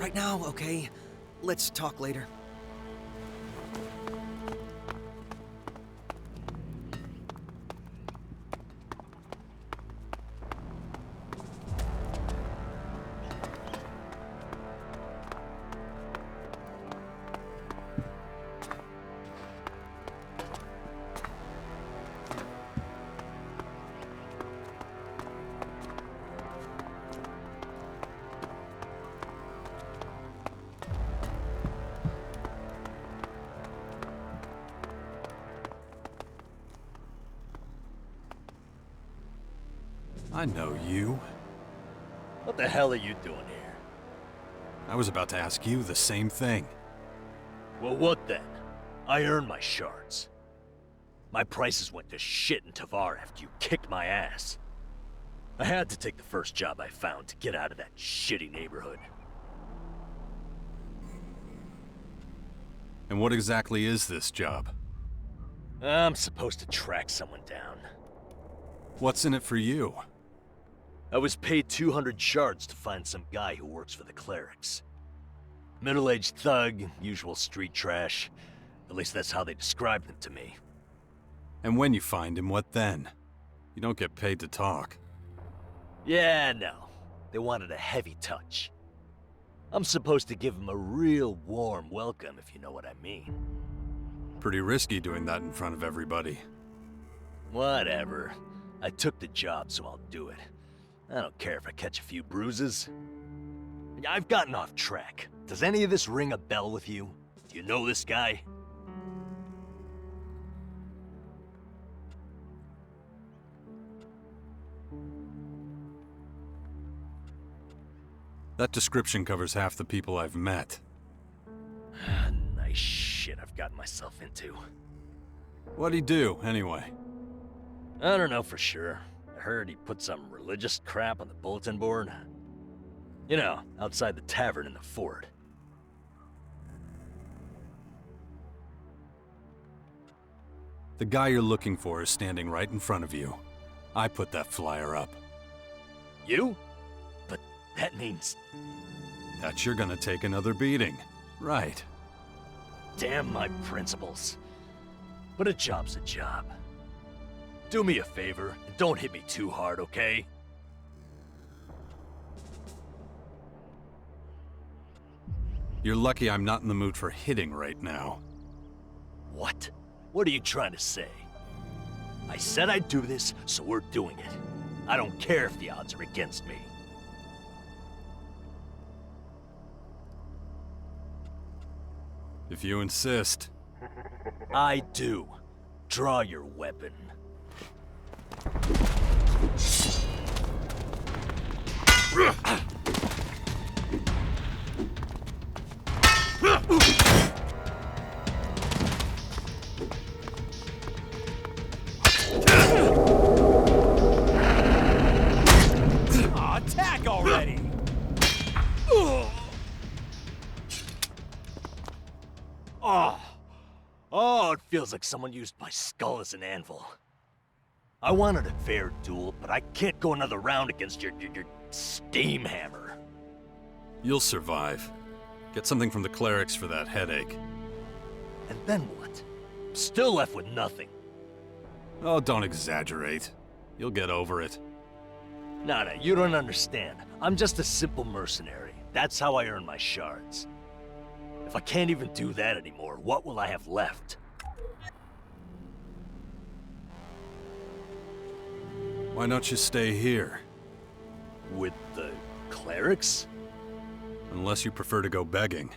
right now, okay? Let's talk later. I know you. What the hell are you doing here? I was about to ask you the same thing. Well, what then? I earned my shards. My prices went to shit in Tavar after you kicked my ass. I had to take the first job I found to get out of that shitty neighborhood. And what exactly is this job? I'm supposed to track someone down. What's in it for you? I was paid 200 shards to find some guy who works for the clerics. Middle-aged thug, usual street trash. At least that's how they described him to me. And when you find him, what then? You don't get paid to talk. Yeah, no. They wanted a heavy touch. I'm supposed to give him a real warm welcome, if you know what I mean. Pretty risky doing that in front of everybody. Whatever. I took the job, so I'll do it. I don't care if I catch a few bruises. I've gotten off track. Does any of this ring a bell with you? Do you know this guy? That description covers half the people I've met. Nice shit I've gotten myself into. What'd he do, anyway? I don't know for sure. I heard he put some religious crap on the bulletin board. You know, outside the tavern in the fort. The guy you're looking for is standing right in front of you. I put that flyer up. You? But that means... That you're gonna take another beating. Right. Damn my principles. But a job's a job. Do me a favor, and don't hit me too hard, okay? You're lucky I'm not in the mood for hitting right now. What? What are you trying to say? I said I'd do this, so we're doing it. I don't care if the odds are against me. If you insist. I do. Draw your weapon. Attack already! Oh, it feels like someone used my skull as an anvil. I wanted a fair duel, but I can't go another round against your steam hammer. You'll survive. Get something from the clerics for that headache. And then what? Still left with nothing. Oh, don't exaggerate. You'll get over it. No, you don't understand. I'm just a simple mercenary. That's how I earn my shards. If I can't even do that anymore, what will I have left? Why don't you stay here? With the clerics? Unless you prefer to go begging.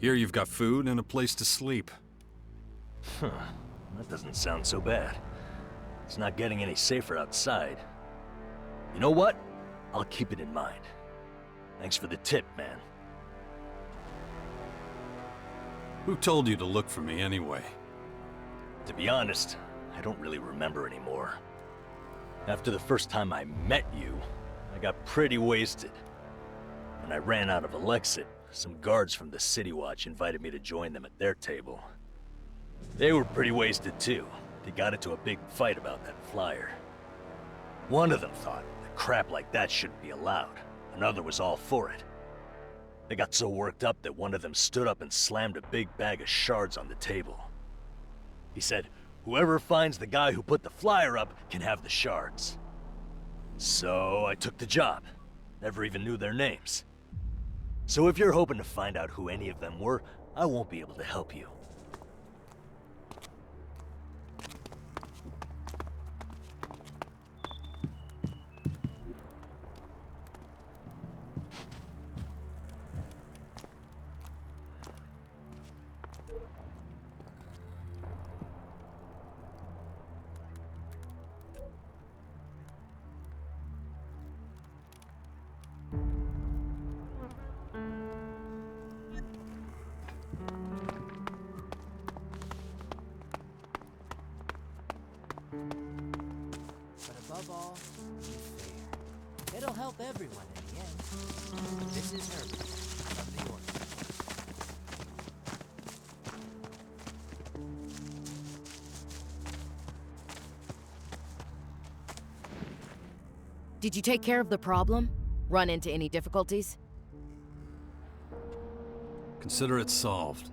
Here you've got food and a place to sleep. Huh. That doesn't sound so bad. It's not getting any safer outside. You know what? I'll keep it in mind. Thanks for the tip, man. Who told you to look for me anyway? To be honest, I don't really remember anymore. After the first time I met you, I got pretty wasted. When I ran out of Elex, some guards from the City Watch invited me to join them at their table. They were pretty wasted too. They got into a big fight about that flyer. One of them thought that crap like that shouldn't be allowed. Another was all for it. They got so worked up that one of them stood up and slammed a big bag of shards on the table. He said, whoever finds the guy who put the flyer up can have the shards. So I took the job. Never even knew their names. So if you're hoping to find out who any of them were, I won't be able to help you. But above all, be fair. It'll help everyone in the end. This is Herbert of the Order. Did you take care of the problem? Run into any difficulties? Consider it solved.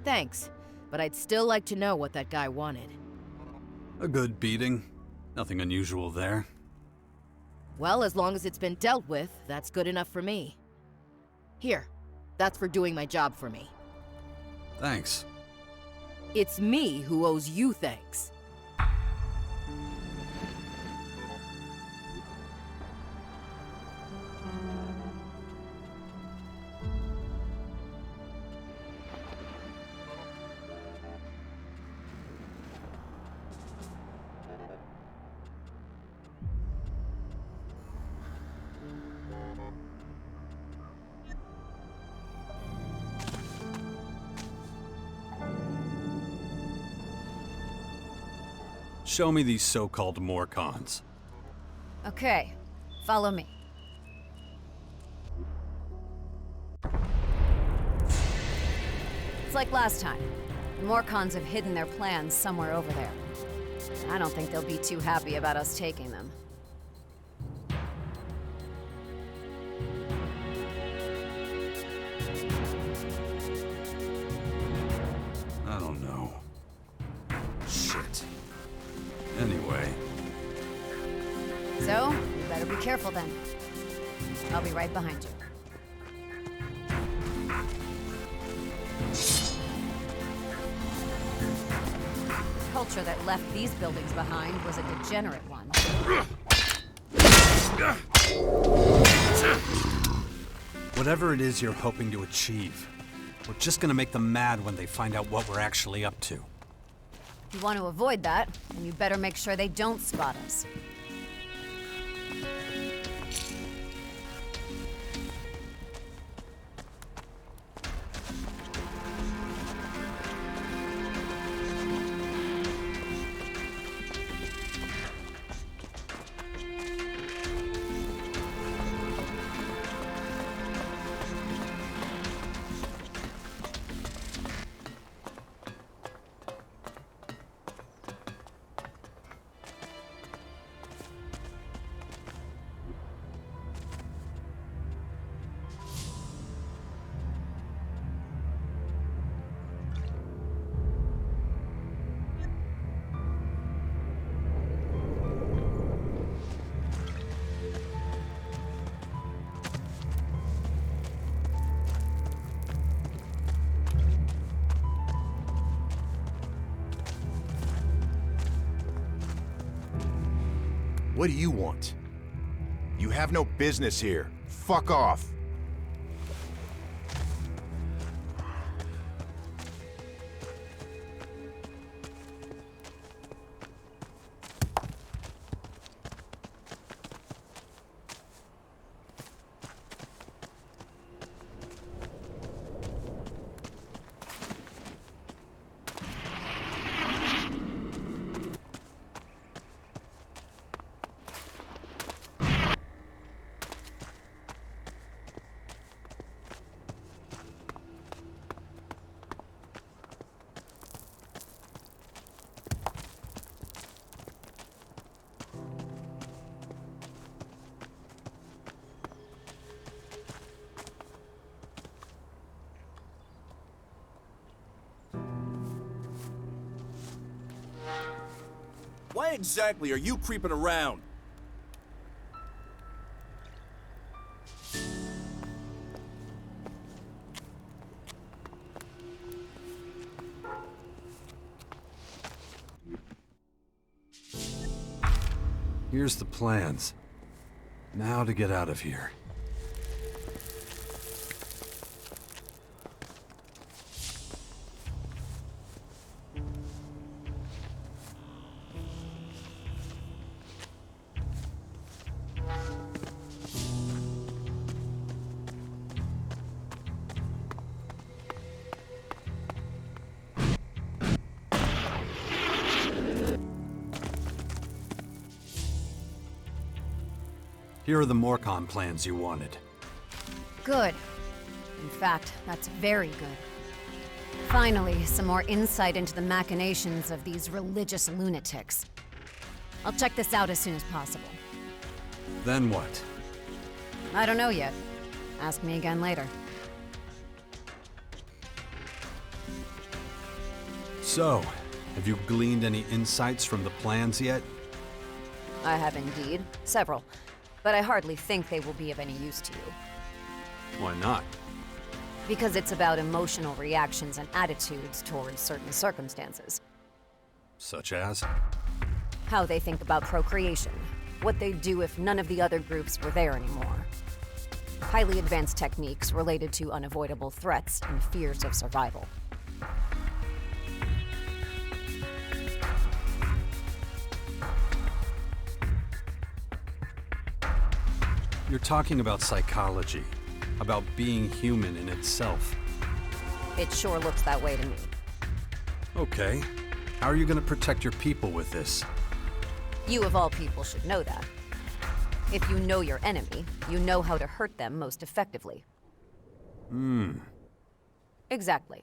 Thanks, but I'd still like to know what that guy wanted. A good beating. Nothing unusual there. Well, as long as it's been dealt with, that's good enough for me. Here, that's for doing my job for me. Thanks. It's me who owes you thanks. Show me these so-called Morcons. Okay, follow me. It's like last time. The Morcons have hidden their plans somewhere over there. I don't think they'll be too happy about us taking them. I don't know. Shit. Anyway. So, you better be careful then. I'll be right behind you. The culture that left these buildings behind was a degenerate one. Whatever it is you're hoping to achieve, we're just gonna make them mad when they find out what we're actually up to. If you want to avoid that, then you better make sure they don't spot us. What do you want? You have no business here. Fuck off. Why exactly are you creeping around? Here's the plans. Now to get out of here. Here are the Morcon plans you wanted. Good. In fact, that's very good. Finally, some more insight into the machinations of these religious lunatics. I'll check this out as soon as possible. Then what? I don't know yet. Ask me again later. So, have you gleaned any insights from the plans yet? I have indeed. Several. But I hardly think they will be of any use to you. Why not? Because it's about emotional reactions and attitudes towards certain circumstances. Such as? How they think about procreation. What they'd do if none of the other groups were there anymore. Highly advanced techniques related to unavoidable threats and fears of survival. You're talking about psychology, about being human in itself. It sure looks that way to me. Okay. How are you gonna protect your people with this? You of all people should know that. If you know your enemy, you know how to hurt them most effectively. Exactly.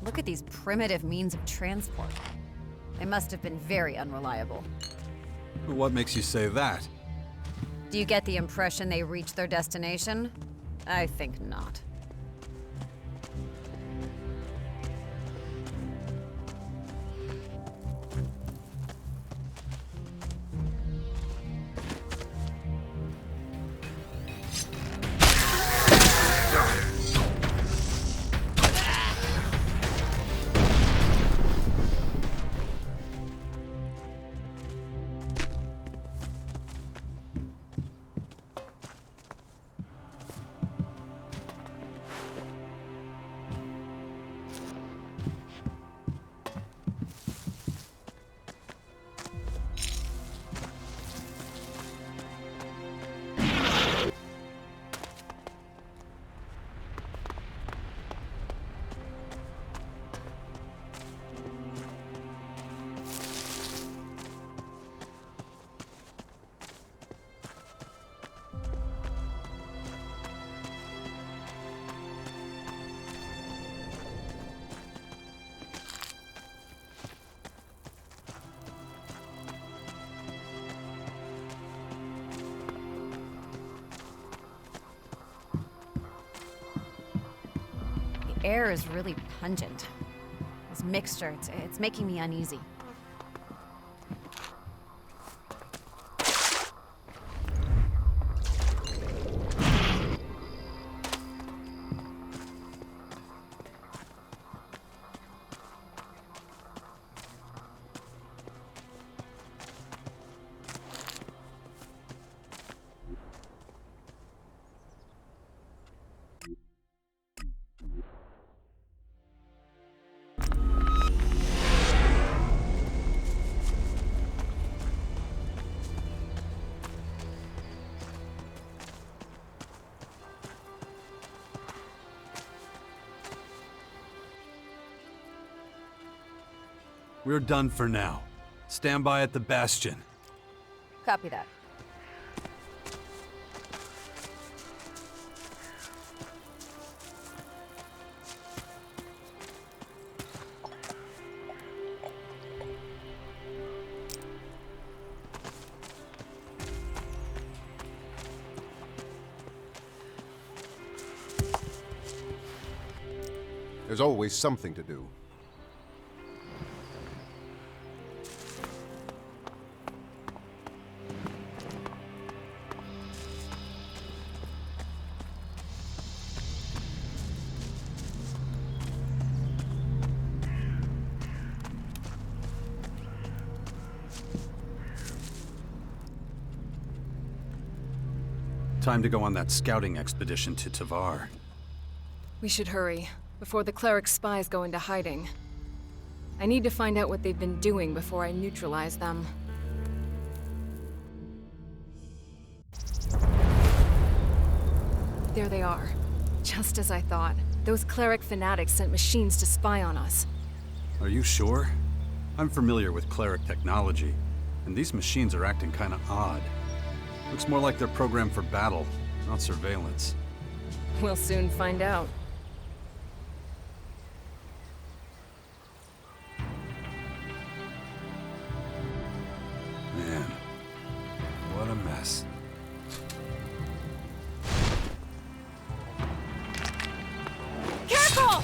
Look at these primitive means of transport. They must have been very unreliable. What makes you say that? Do you get the impression they reached their destination? I think not. The air is really pungent. This mixture, it's making me uneasy. We're done for now. Stand by at the bastion. Copy that. There's always something to do. Time to go on that scouting expedition to Tavar. We should hurry, before the cleric spies go into hiding. I need to find out what they've been doing before I neutralize them. There they are. Just as I thought. Those cleric fanatics sent machines to spy on us. Are you sure? I'm familiar with cleric technology, and these machines are acting kinda odd. Looks more like they're programmed for battle, not surveillance. We'll soon find out. Man, what a mess. Careful!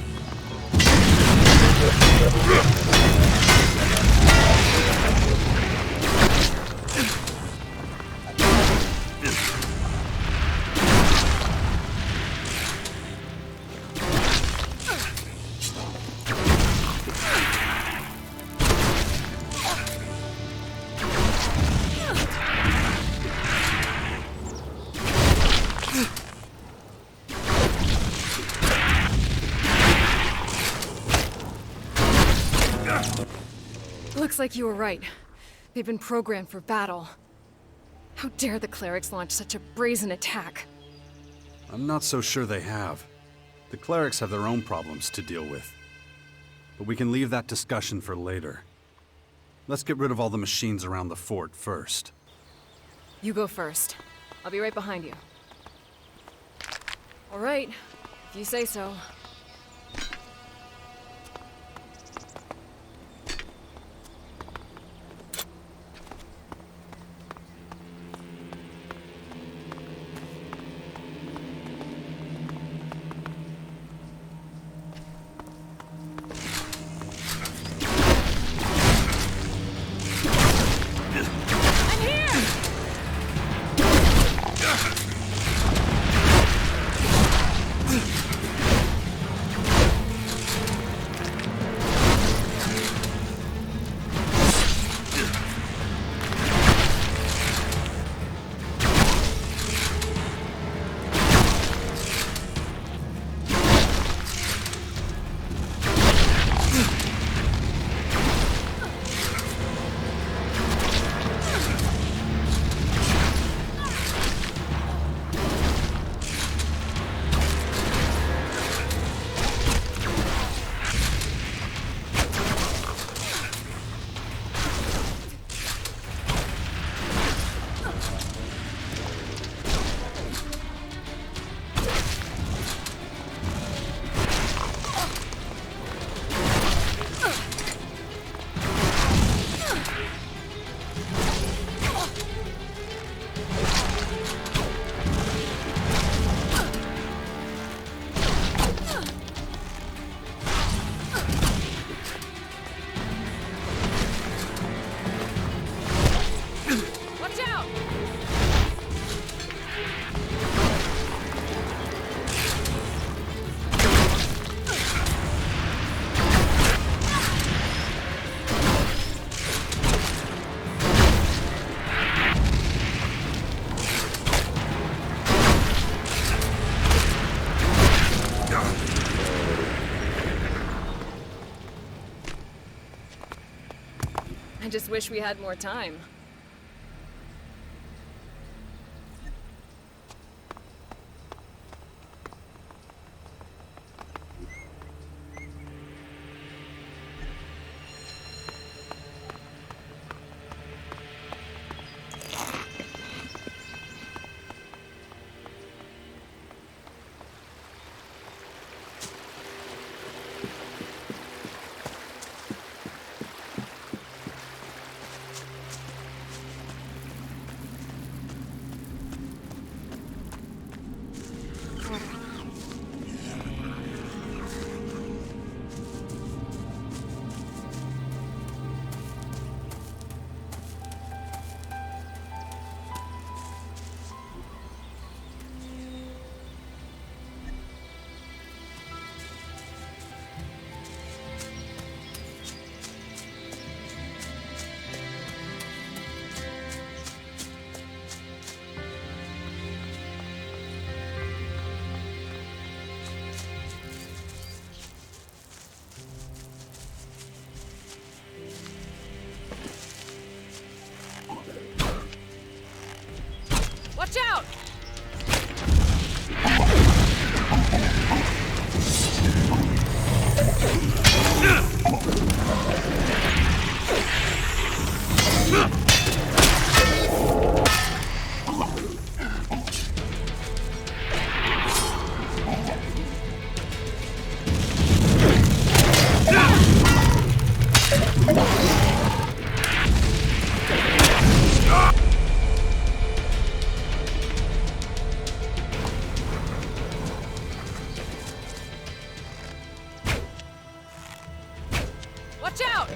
Looks like you were right. They've been programmed for battle. How dare the clerics launch such a brazen attack? I'm not so sure they have. The clerics have their own problems to deal with. But we can leave that discussion for later. Let's get rid of all the machines around the fort first. You go first. I'll be right behind you. All right, if you say so. I just wish we had more time. Watch out! Watch out!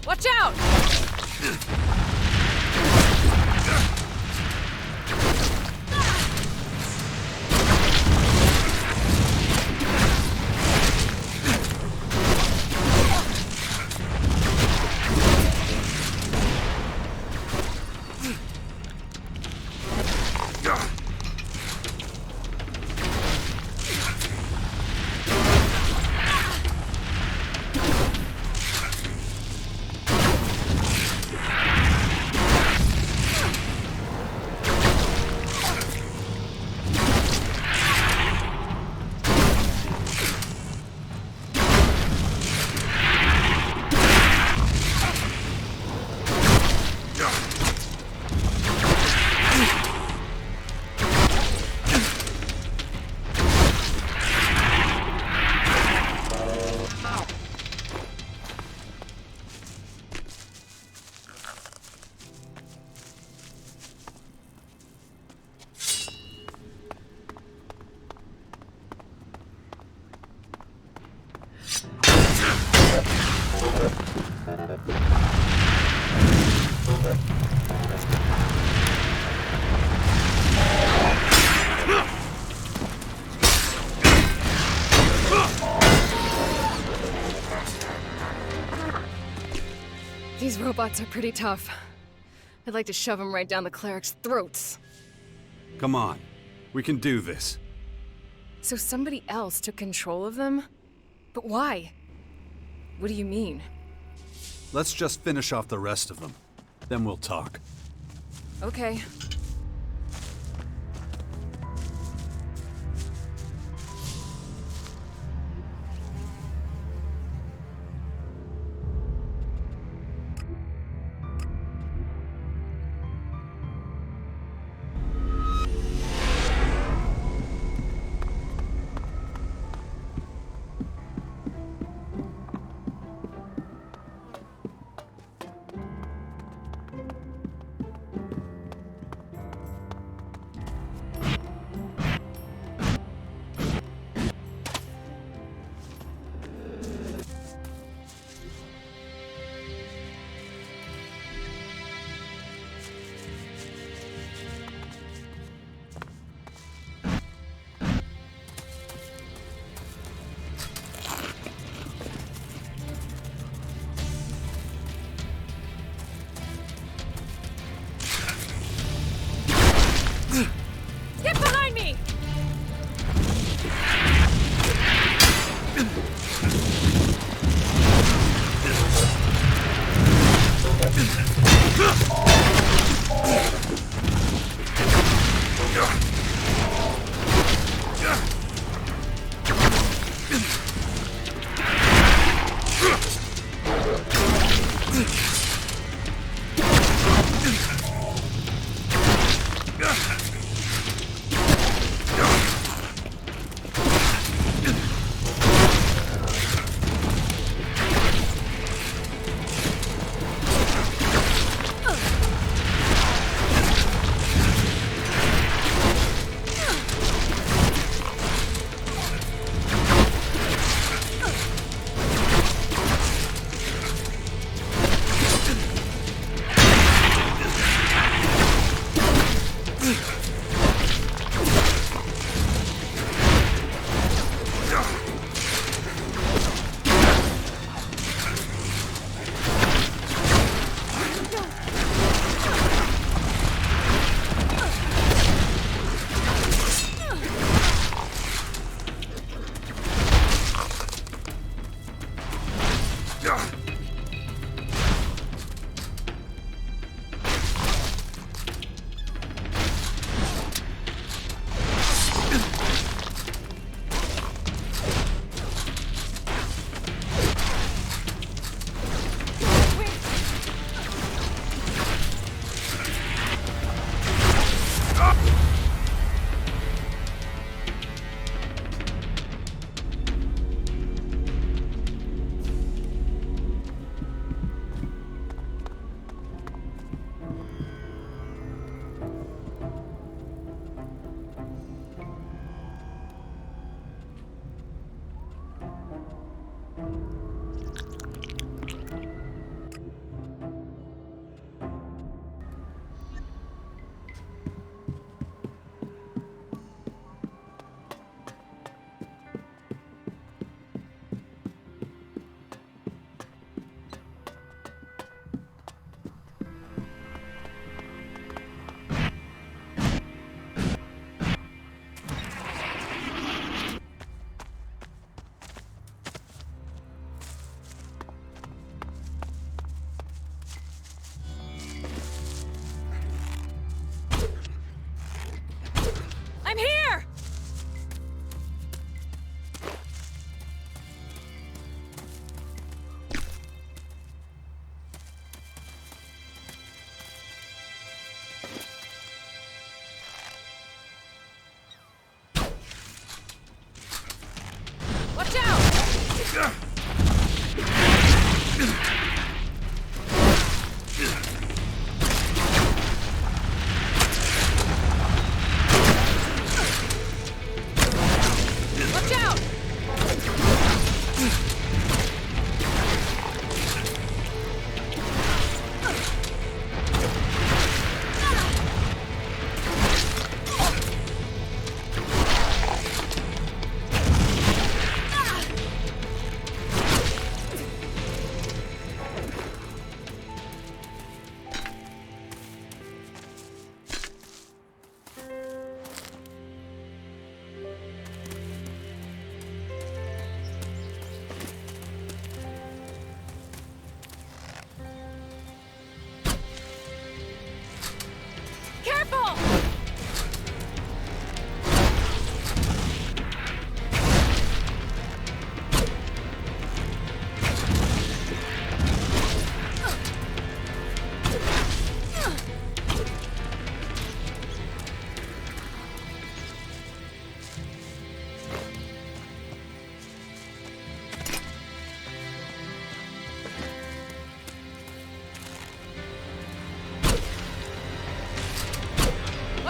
Watch out! These robots are pretty tough. I'd like to shove them right down the cleric's throats. Come on. We can do this. So somebody else took control of them? But why? What do you mean? Let's just finish off the rest of them. Then we'll talk. Okay. Get behind me!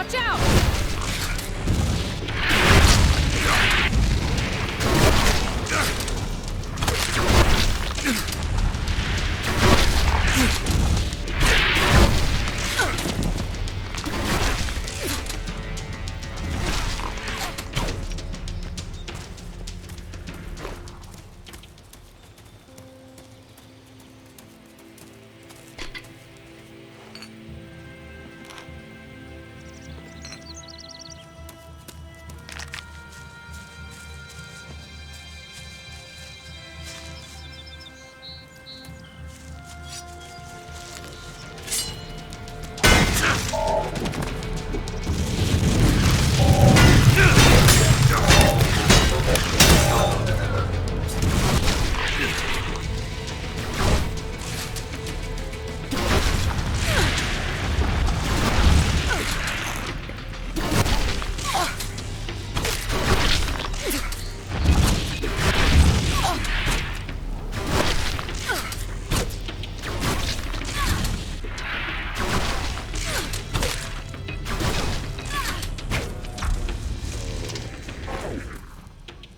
Watch out!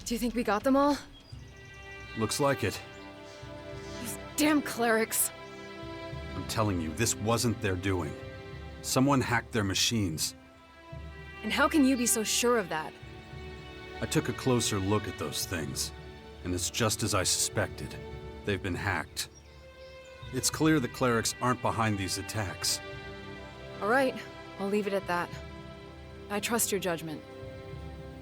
Do you think we got them all? Looks like it. These damn clerics. I'm telling you, this wasn't their doing. Someone hacked their machines. And how can you be so sure of that? I took a closer look at those things, and it's just as I suspected. They've been hacked. It's clear the clerics aren't behind these attacks. All right, I'll leave it at that. I trust your judgment.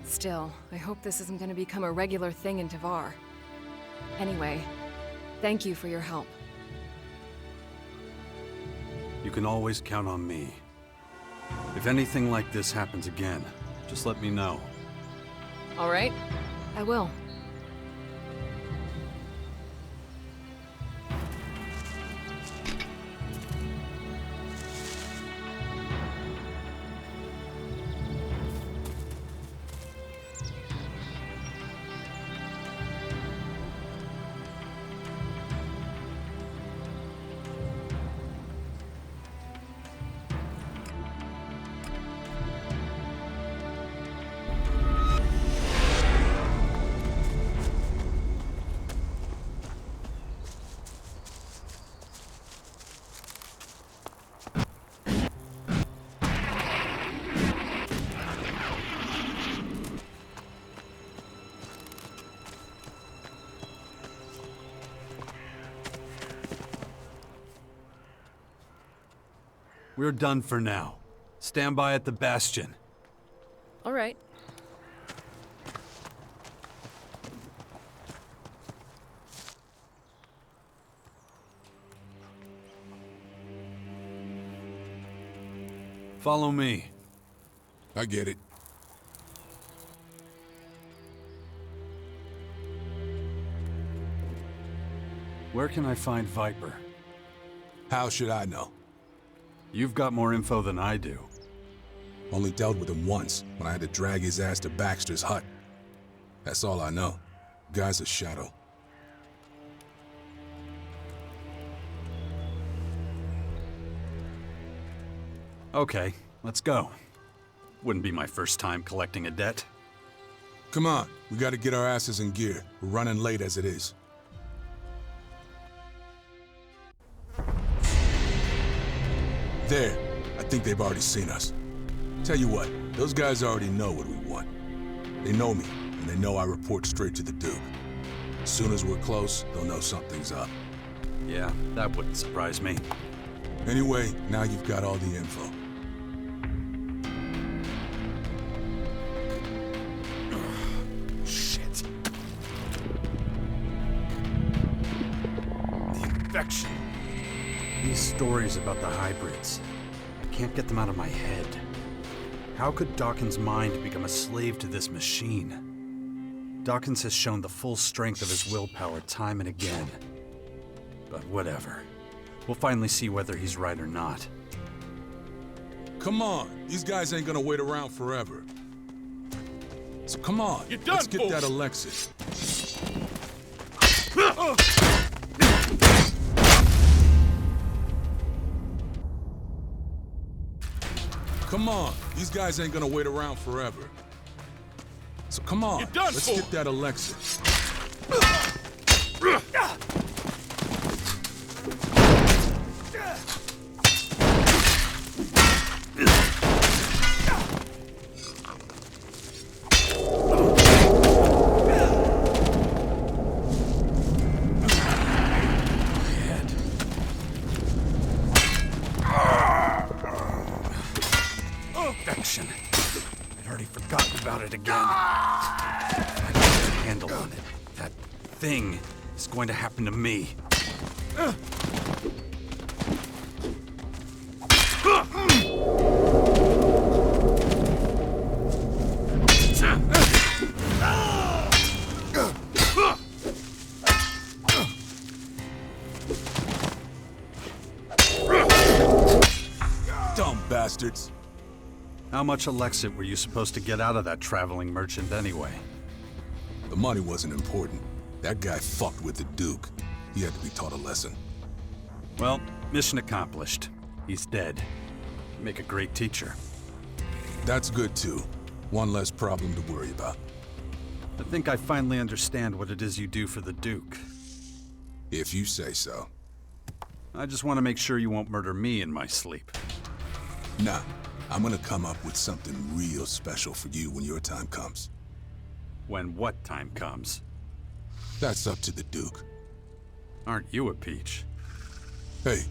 Still, I hope this isn't going to become a regular thing in Tavar. Anyway, thank you for your help. You can always count on me. If anything like this happens again, just let me know. All right, I will. We're done for now. Stand by at the bastion. All right. Follow me. I get it. Where can I find Viper? How should I know? You've got more info than I do. Only dealt with him once, when I had to drag his ass to Baxter's hut. That's all I know. Guy's a shadow. Okay, let's go. Wouldn't be my first time collecting a debt. Come on, we gotta get our asses in gear. We're running late as it is. There. I think they've already seen us. Tell you what, those guys already know what we want. They know me, and they know I report straight to the Duke. As soon as we're close, they'll know something's up. Yeah, that wouldn't surprise me. Anyway, now you've got all the info. Shit. The infection. These stories about the hybrids. I can't get them out of my head. How could Dawkins' mind become a slave to this machine? Dawkins has shown the full strength of his willpower time and again. But whatever. We'll finally see whether he's right or not. Come on, these guys ain't gonna wait around forever. So come on, You're done, let's get fools. that Alexis. Come on, these guys ain't gonna wait around forever. So come on, You're done let's for. get that Elex. Infection. I'd already forgotten about it again. I got a handle on it. That thing is going to happen to me. Dumb bastards. How much Alexit were you supposed to get out of that traveling merchant anyway? The money wasn't important. That guy fucked with the Duke. He had to be taught a lesson. Well, mission accomplished. He's dead. Make a great teacher. That's good too. One less problem to worry about. I think I finally understand what it is you do for the Duke. If you say so. I just want to make sure you won't murder me in my sleep. Nah, I'm gonna come up with something real special for you when your time comes. When what time comes? That's up to the Duke. Aren't you a peach? Hey,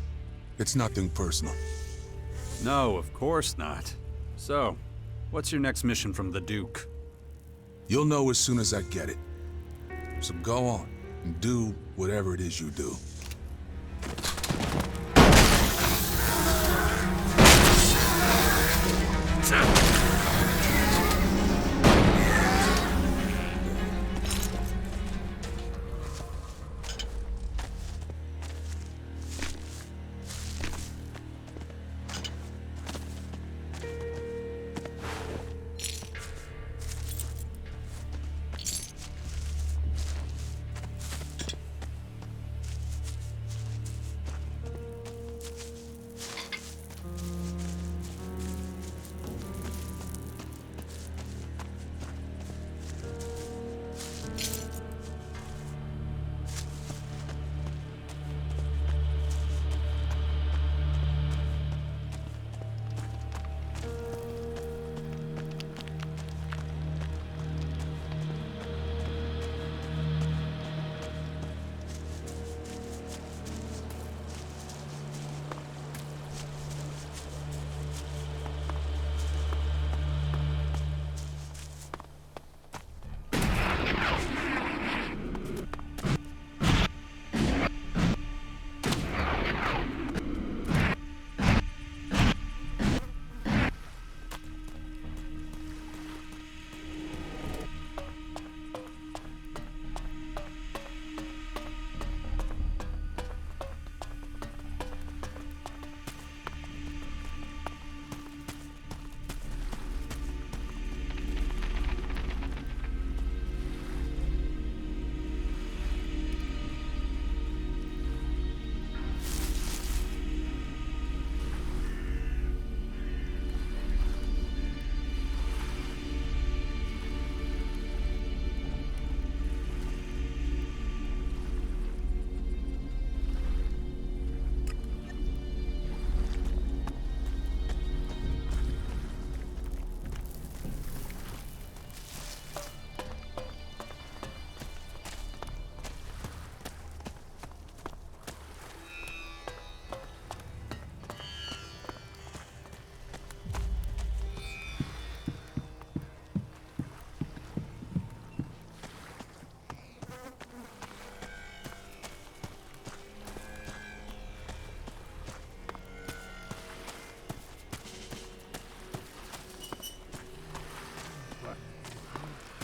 it's nothing personal. No, of course not. So, what's your next mission from the Duke? You'll know as soon as I get it. So go on and do whatever it is you do.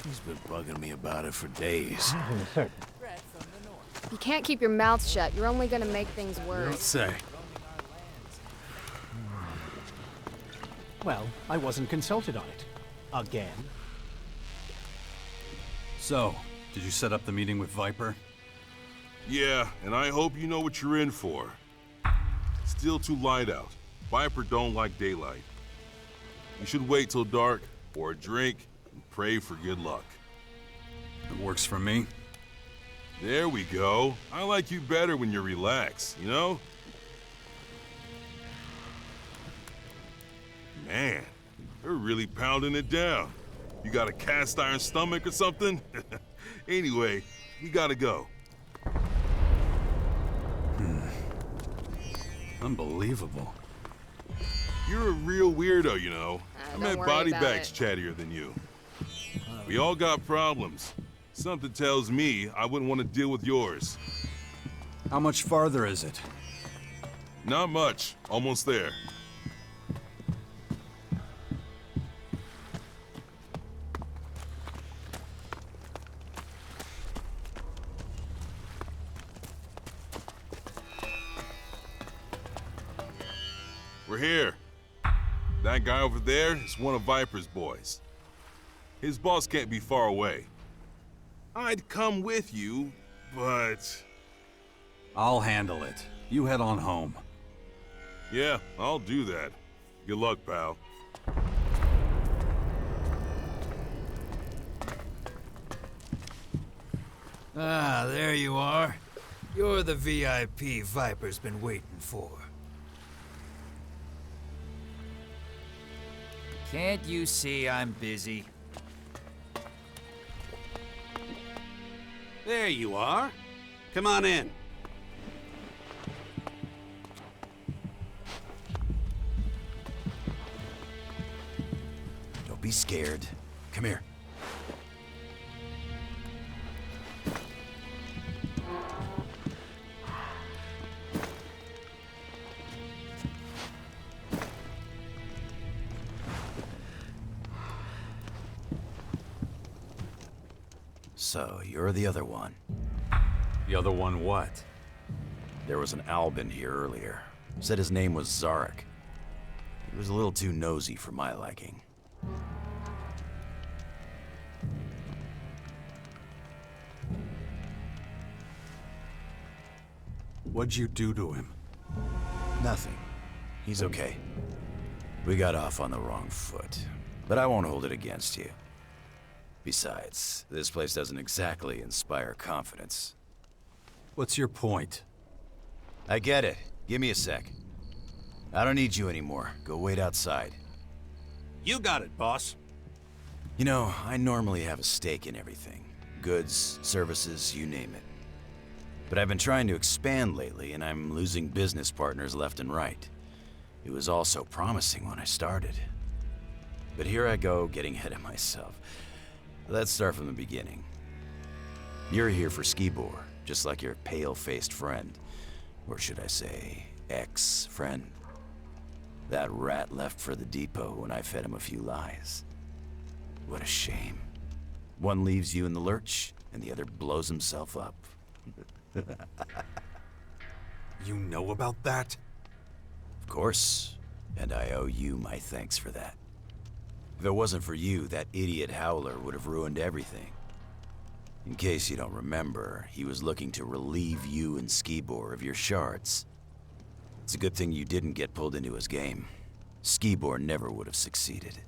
He's been bugging me about it for days. You can't keep your mouth shut. You're only gonna make things Don't worse. say. Well, I wasn't consulted on it. Again. So, did you set up the meeting with Viper? Yeah, and I hope you know what you're in for. It's still too light out. Viper don't like daylight. You should wait till dark, pour a drink, and pray for good luck. It works for me. There we go. I like you better when you're relaxed, you know? Man, they're really pounding it down. You got a cast iron stomach or something? Anyway, we gotta go. Unbelievable. You're a real weirdo, you know. I don't met worry body about bags it. chattier than you. We all got problems. Something tells me I wouldn't want to deal with yours. How much farther is it? Not much. Almost there. We're here. That guy over there is one of Viper's boys. His boss can't be far away. I'd come with you, but... I'll handle it. You head on home. Yeah, I'll do that. Good luck, pal. Ah, there you are. You're the VIP Viper's been waiting for. Can't you see I'm busy? There you are. Come on in. Don't be scared. Come here. So, you're the other one. The other one what? There was an Albin here earlier. Said his name was Zarek. He was a little too nosy for my liking. What'd you do to him? Nothing. He's okay. We got off on the wrong foot, but I won't hold it against you. Besides, this place doesn't exactly inspire confidence. What's your point? I get it. Give me a sec. I don't need you anymore. Go wait outside. You got it, boss. You know, I normally have a stake in everything. Goods, services, you name it. But I've been trying to expand lately, and I'm losing business partners left and right. It was all so promising when I started. But here I go, getting ahead of myself. Let's start from the beginning. You're here for Skibor, just like your pale-faced friend. Or should I say, ex-friend. That rat left for the depot when I fed him a few lies. What a shame. One leaves you in the lurch, and the other blows himself up. You know about that? Of course, and I owe you my thanks for that. If it wasn't for you, that idiot Howler would have ruined everything. In case you don't remember, he was looking to relieve you and Skibor of your shards. It's a good thing you didn't get pulled into his game. Skibor never would have succeeded.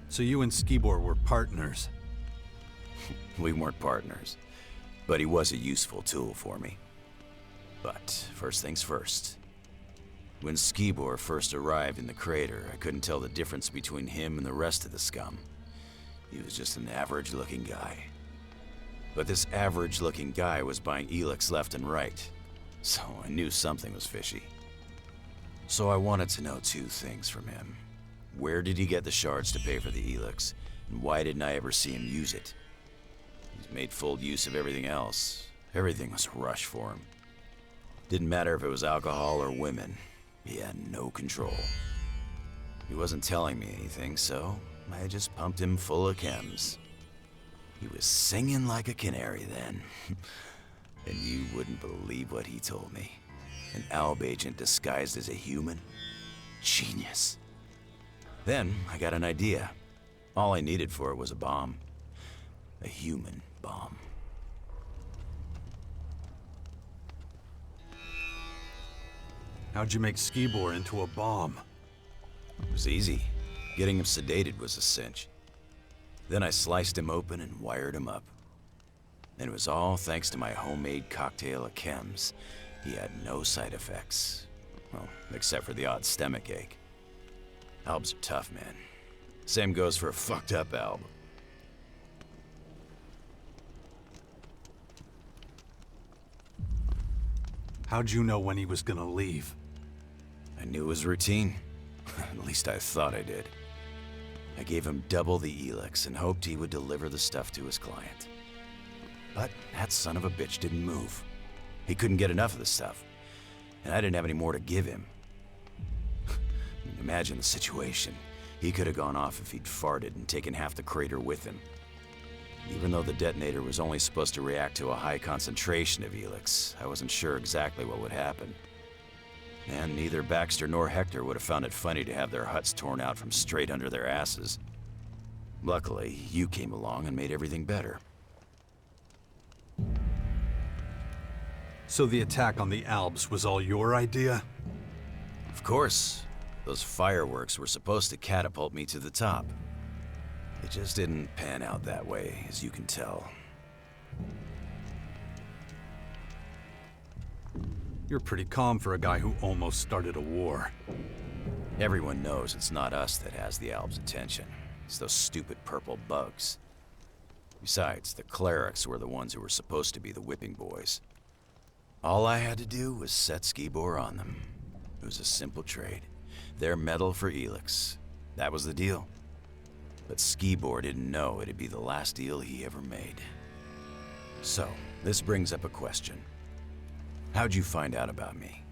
So you and Skibor were partners? We weren't partners, but he was a useful tool for me. But first things first. When Skibor first arrived in the crater, I couldn't tell the difference between him and the rest of the scum. He was just an average-looking guy. But this average-looking guy was buying Elex left and right, so I knew something was fishy. So I wanted to know two things from him. Where did he get the shards to pay for the Elex, and why didn't I ever see him use it? He's made full use of everything else. Everything was a rush for him. Didn't matter if it was alcohol or women. He had no control. He wasn't telling me anything, so I just pumped him full of chems. He was singing like a canary then. And you wouldn't believe what he told me. An Alb agent disguised as a human? Genius. Then I got an idea. All I needed for it was a bomb. A human bomb. How'd you make Skibor into a bomb? It was easy. Getting him sedated was a cinch. Then I sliced him open and wired him up. And it was all thanks to my homemade cocktail of chems. He had no side effects. Well, except for the odd stomach ache. Albs are tough, man. Same goes for a fucked up alb. How'd you know when he was gonna leave? I knew his routine. At least I thought I did. I gave him double the Elex and hoped he would deliver the stuff to his client. But that son of a bitch didn't move. He couldn't get enough of the stuff, and I didn't have any more to give him. Imagine the situation. He could have gone off if he'd farted and taken half the crater with him. Even though the detonator was only supposed to react to a high concentration of Elex, I wasn't sure exactly what would happen. And neither Baxter nor Hector would have found it funny to have their huts torn out from straight under their asses. Luckily, you came along and made everything better. So the attack on the Albs was all your idea? Of course. Those fireworks were supposed to catapult me to the top. It just didn't pan out that way, as you can tell. You're pretty calm for a guy who almost started a war. Everyone knows it's not us that has the Albs' attention. It's those stupid purple bugs. Besides, the clerics were the ones who were supposed to be the whipping boys. All I had to do was set Skibor on them. It was a simple trade. Their metal for Elex. That was the deal. But Skibor didn't know it'd be the last deal he ever made. So, this brings up a question. How'd you find out about me?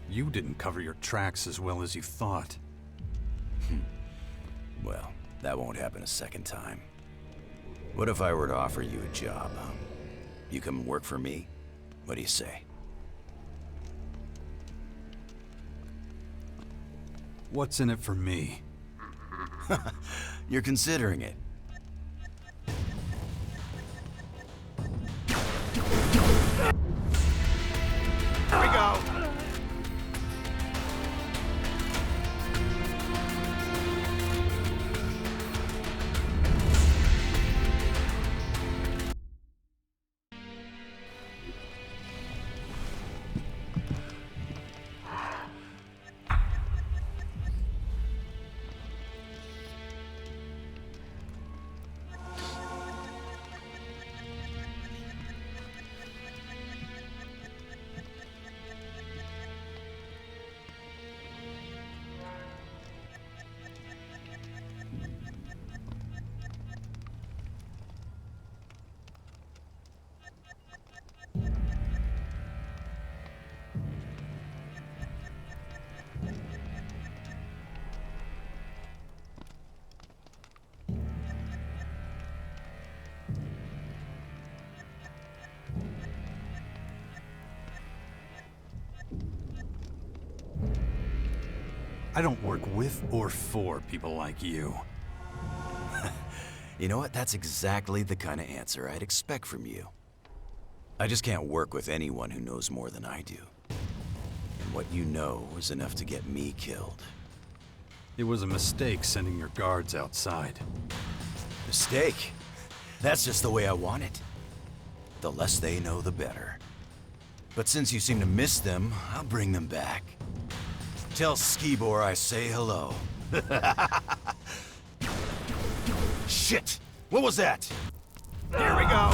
You didn't cover your tracks as well as you thought. Well, that won't happen a second time. What if I were to offer you a job? You come work for me? What do you say? What's in it for me? You're considering it. Here we go. I don't work with or for people like you. You know what? That's exactly the kind of answer I'd expect from you. I just can't work with anyone who knows more than I do. And what you know is enough to get me killed. It was a mistake sending your guards outside. Mistake? That's just the way I want it. The less they know, the better. But since you seem to miss them, I'll bring them back. Tell Skibor I say hello. Shit! What was that? Here we go.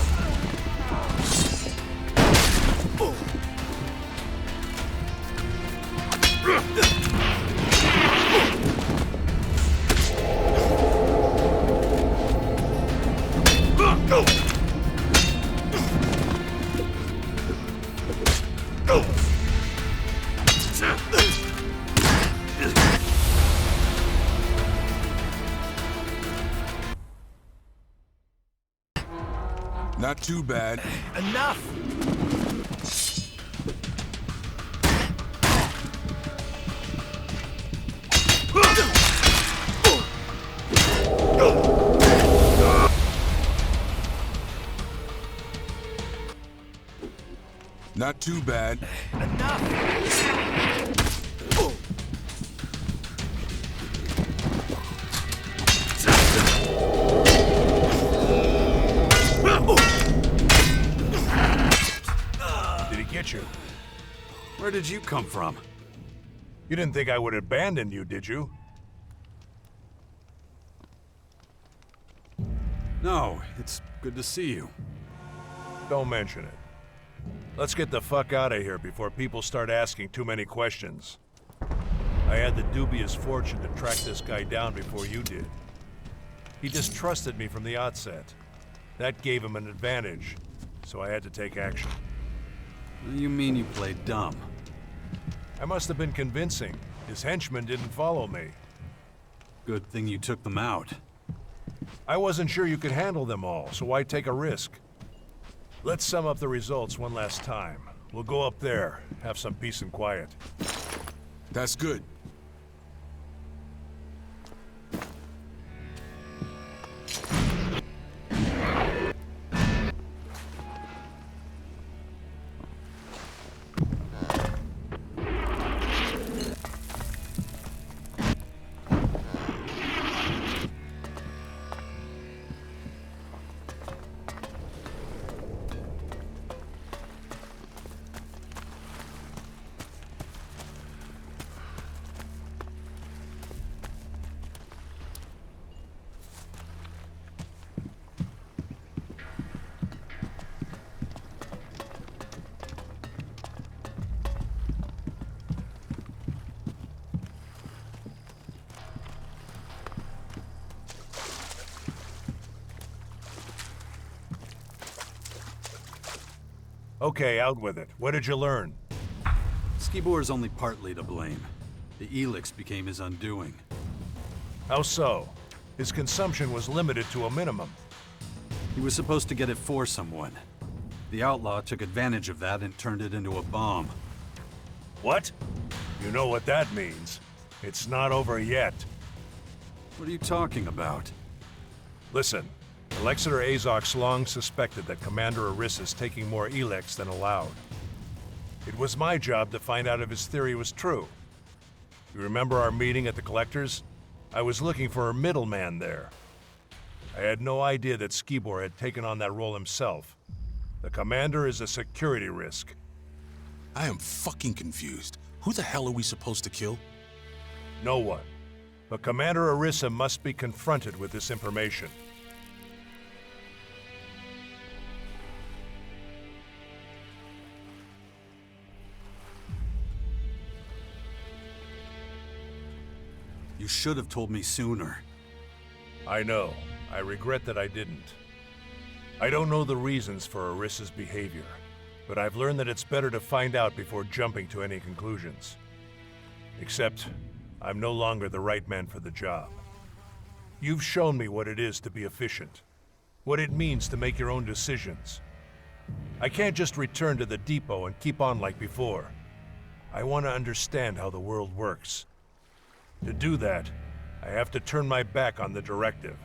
Not too bad. Enough! Not too bad. Did he get you? Where did you come from? You didn't think I would abandon you, did you? No, it's good to see you. Don't mention it. Let's get the fuck out of here before people start asking too many questions. I had the dubious fortune to track this guy down before you did. He distrusted me from the outset. That gave him an advantage, so I had to take action. You mean you played dumb? I must have been convincing. His henchmen didn't follow me. Good thing you took them out. I wasn't sure you could handle them all, so why take a risk? Let's sum up the results one last time. We'll go up there, have some peace and quiet. That's good. Okay, out with it. What did you learn? Skibor is only partly to blame. The Elex became his undoing. How so? His consumption was limited to a minimum. He was supposed to get it for someone. The outlaw took advantage of that and turned it into a bomb. What? You know what that means. It's not over yet. What are you talking about? Listen, Alexander Azok's long suspected that Commander Aris is taking more Elex than allowed. It was my job to find out if his theory was true. You remember our meeting at the Collectors? I was looking for a middleman there. I had no idea that Skibor had taken on that role himself. The Commander is a security risk. I am fucking confused. Who the hell are we supposed to kill? No one. But Commander Arissa must be confronted with this information. You should have told me sooner. I know. I regret that I didn't. I don't know the reasons for Arissa's behavior, but I've learned that it's better to find out before jumping to any conclusions. Except, I'm no longer the right man for the job. You've shown me what it is to be efficient, what it means to make your own decisions. I can't just return to the depot and keep on like before. I want to understand how the world works. To do that, I have to turn my back on the directive.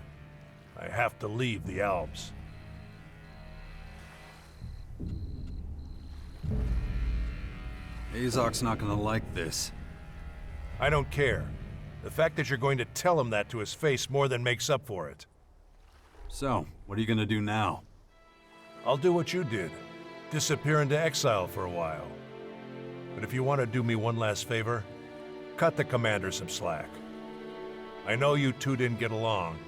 I have to leave the Alps. Azok's not gonna like this. I don't care. The fact that you're going to tell him that to his face more than makes up for it. So, what are you gonna do now? I'll do what you did. Disappear into exile for a while. But if you want to do me one last favor, cut the commander some slack. I know you two didn't get along,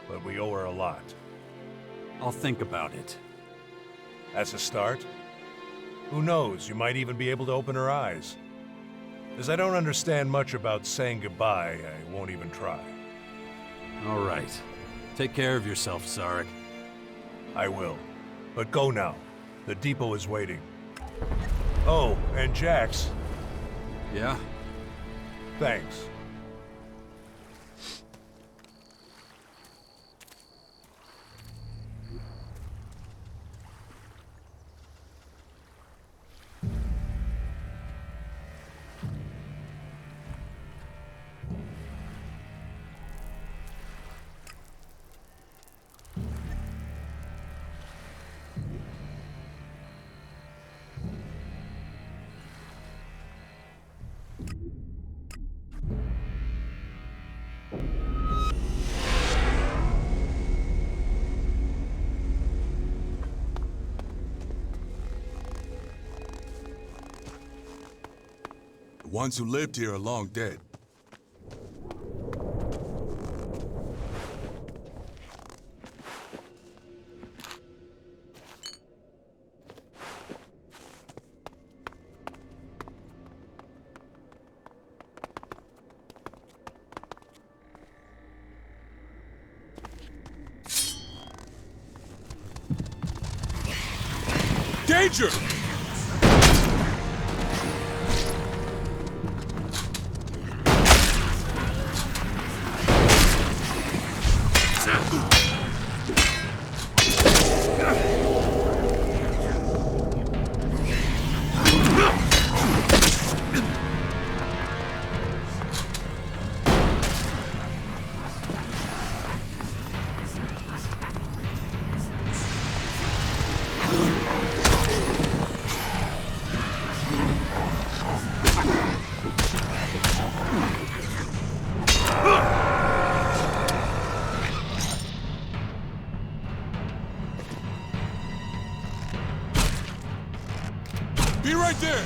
but we owe her a lot. I'll think about it. As a start? Who knows, you might even be able to open her eyes. As I don't understand much about saying goodbye, I won't even try. All right. Take care of yourself, Sarek. I will. But go now. The depot is waiting. Oh, and Jax. Yeah? Thanks. The ones who lived here are long dead. Danger! Be right there!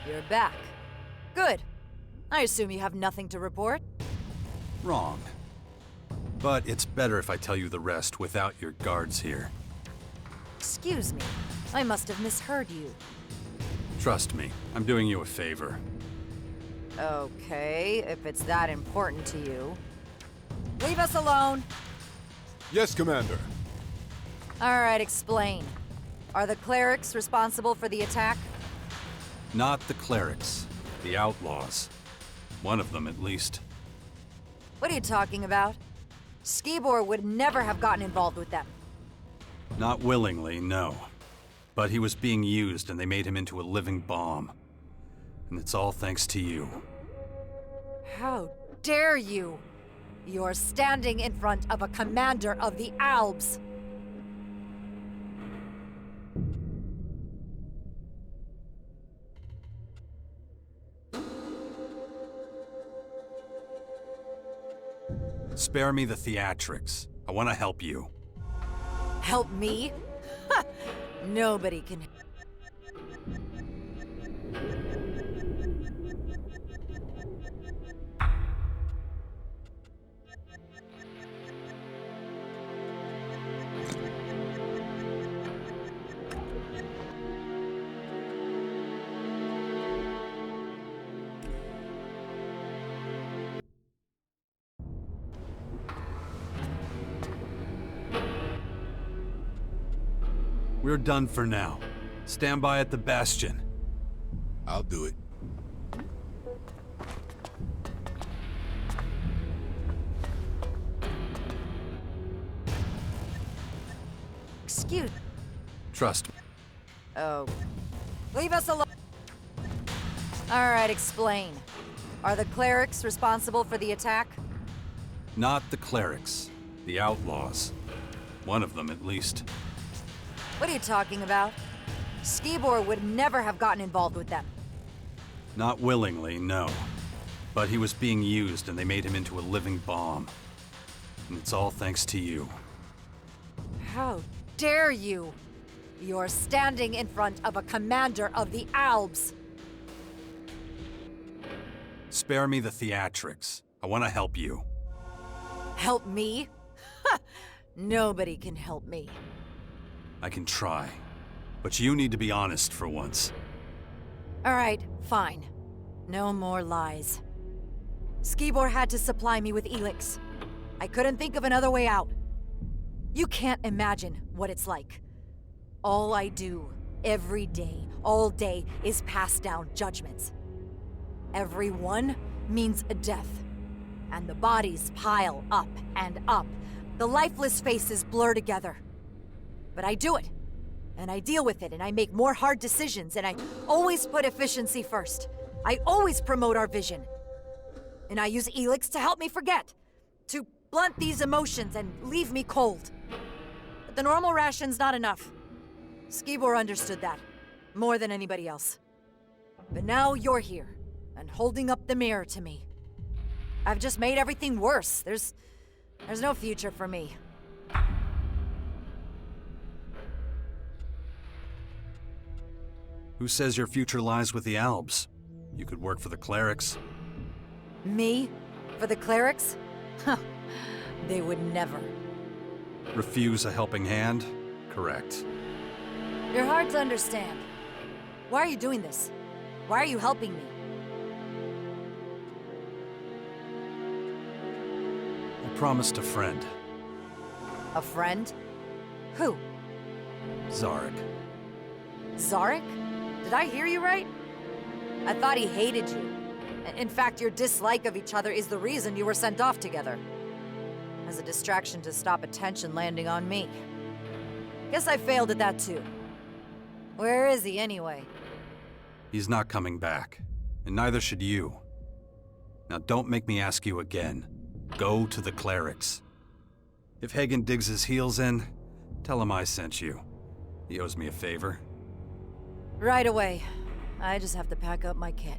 You're back. Good. I assume you have nothing to report? Wrong. But it's better if I tell you the rest without your guards here. Excuse me. I must have misheard you. Trust me, I'm doing you a favor. Okay, if it's that important to you. Leave us alone! Yes, Commander. Alright, explain. Are the clerics responsible for the attack? Not the clerics. The outlaws. One of them, at least. What are you talking about? Skibor would never have gotten involved with them. Not willingly, no. But he was being used and they made him into a living bomb. And it's all thanks to you. How dare you! You're standing in front of a commander of the Albs! Spare me the theatrics. I want to help you. Help me? Ha! Nobody can. We're done for now. Stand by at the bastion. I'll do it. Excuse. Trust me. Oh. Leave us alone. Alright, explain. Are the clerics responsible for the attack? Not the clerics. The outlaws. One of them, at least. What are you talking about? Skibor would never have gotten involved with them. Not willingly, no. But he was being used and they made him into a living bomb. And it's all thanks to you. How dare you? You're standing in front of a commander of the Albs. Spare me the theatrics. I want to help you. Help me? Ha! Nobody can help me. I can try. But you need to be honest for once. All right, fine. No more lies. Skibor had to supply me with Elex. I couldn't think of another way out. You can't imagine what it's like. All I do, every day, all day, is pass down judgments. Every one means a death. And the bodies pile up and up. The lifeless faces blur together. But I do it. And I deal with it, and I make more hard decisions, and I always put efficiency first. I always promote our vision. And I use Elex to help me forget. To blunt these emotions and leave me cold. But the normal ration's not enough. Skibor understood that. More than anybody else. But now you're here, and holding up the mirror to me. I've just made everything worse. There's no future for me. Who says your future lies with the Albs? You could work for the clerics. Me? For the clerics? Huh. They would never. Refuse a helping hand? Correct. You're hard to understand. Why are you doing this? Why are you helping me? I promised a friend. A friend? Who? Zarek. Zarek? Did I hear you right? I thought he hated you. In fact, your dislike of each other is the reason you were sent off together. As a distraction to stop attention landing on me. Guess I failed at that too. Where is he anyway? He's not coming back, and neither should you. Now don't make me ask you again. Go to the clerics. If Hagen digs his heels in, tell him I sent you. He owes me a favor. Right away. I just have to pack up my kit.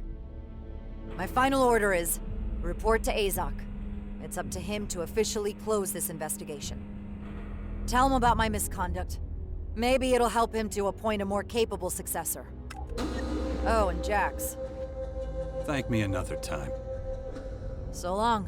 My final order is, report to Azok. It's up to him to officially close this investigation. Tell him about my misconduct. Maybe it'll help him to appoint a more capable successor. Oh, and Jax. Thank me another time. So long.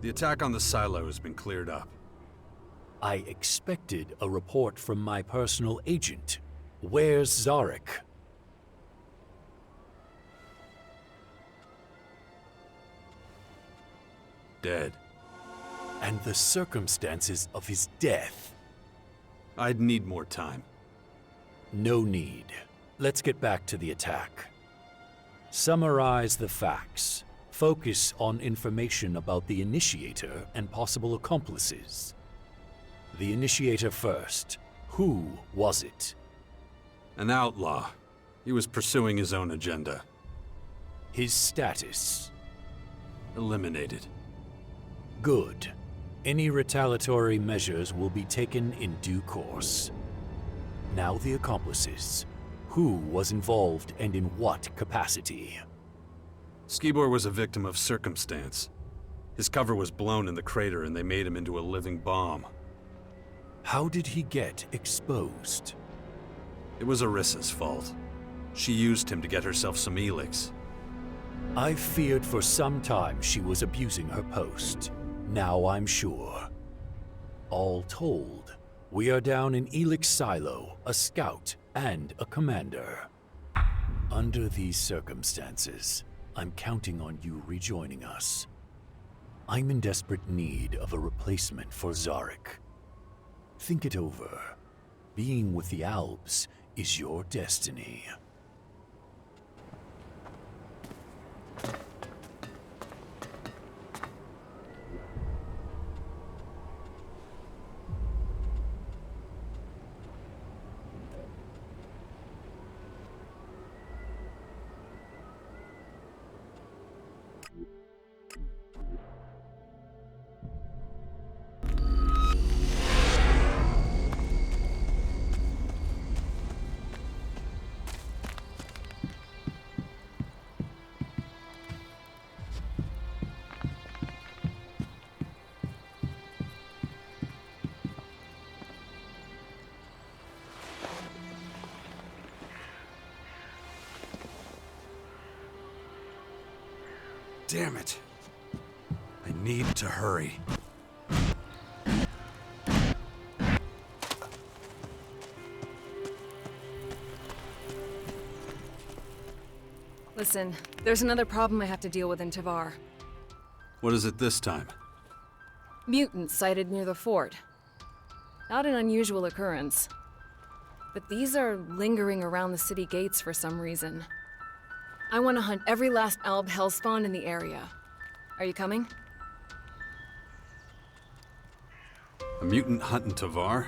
The attack on the silo has been cleared up. I expected a report from my personal agent. Where's Zarek? Dead. And the circumstances of his death? I'd need more time. No need. Let's get back to the attack. Summarize the facts. Focus on information about the Initiator and possible accomplices. The Initiator first. Who was it? An outlaw. He was pursuing his own agenda. His status? Eliminated. Good. Any retaliatory measures will be taken in due course. Now the accomplices. Who was involved and in what capacity? Skibor was a victim of circumstance. His cover was blown in the crater and they made him into a living bomb. How did he get exposed? It was Arissa's fault. She used him to get herself some Elex. I feared for some time she was abusing her post. Now I'm sure. All told, we are down in Elex Silo, a scout and a commander. Under these circumstances, I'm counting on you rejoining us. I'm in desperate need of a replacement for Zarek. Think it over. Being with the Alps is your destiny. Damn it. I need to hurry. Listen, there's another problem I have to deal with in Tavar. What is it this time? Mutants sighted near the fort. Not an unusual occurrence. But these are lingering around the city gates for some reason. I want to hunt every last Alb hellspawn in the area. Are you coming? A mutant hunt in Tavar?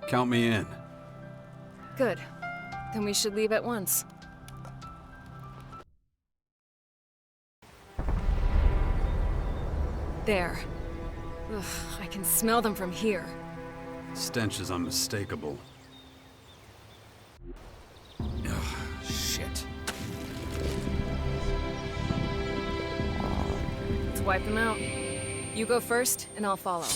Count me in. Good. Then we should leave at once. There. Ugh, I can smell them from here. Stench is unmistakable. Ugh, shit. Let's wipe them out. You go first, and I'll follow.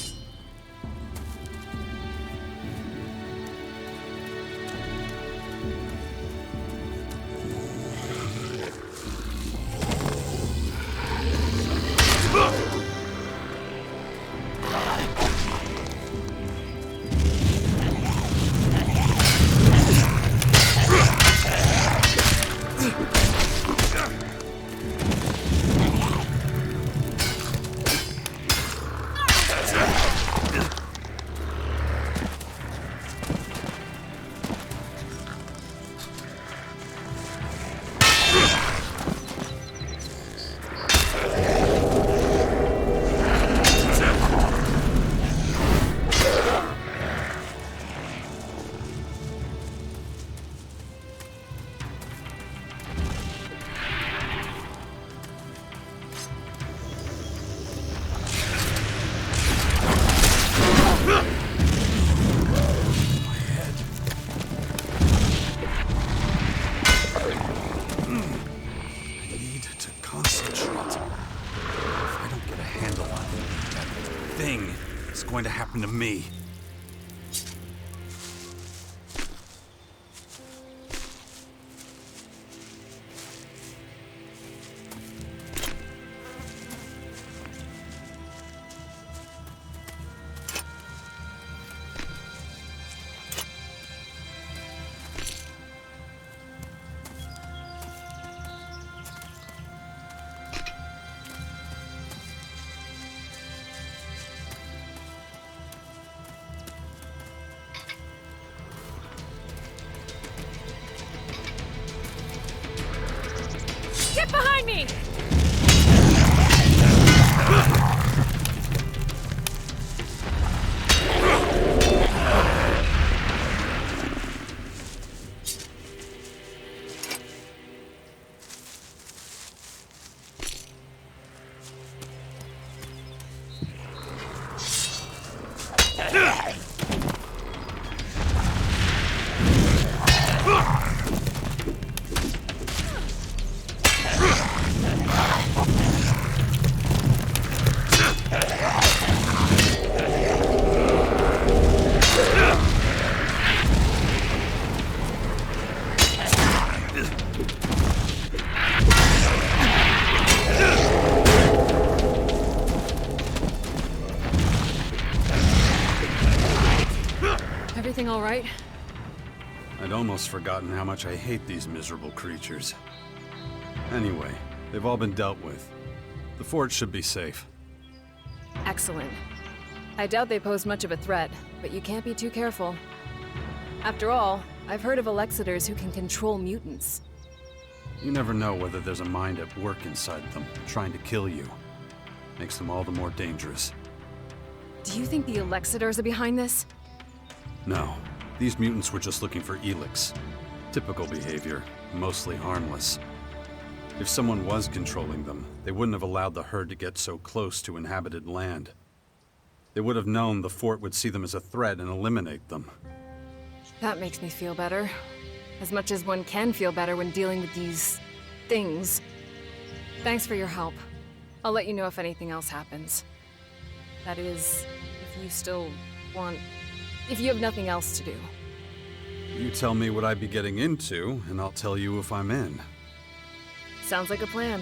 Going to happen to me. Get behind me! everything all right? I'd almost forgotten how much I hate these miserable creatures. Anyway, they've all been dealt with. The fort should be safe. Excellent. I doubt they pose much of a threat, but you can't be too careful. After all, I've heard of Alexiters who can control mutants. You never know whether there's a mind at work inside them, trying to kill you. Makes them all the more dangerous. Do you think the Alexiters are behind this? No. These mutants were just looking for Elex. Typical behavior, mostly harmless. If someone was controlling them, they wouldn't have allowed the herd to get so close to inhabited land. They would have known the fort would see them as a threat and eliminate them. That makes me feel better. As much as one can feel better when dealing with these... things. Thanks for your help. I'll let you know if anything else happens. That is, if you still want... if you have nothing else to do. You tell me what I'd be getting into, and I'll tell you if I'm in. Sounds like a plan.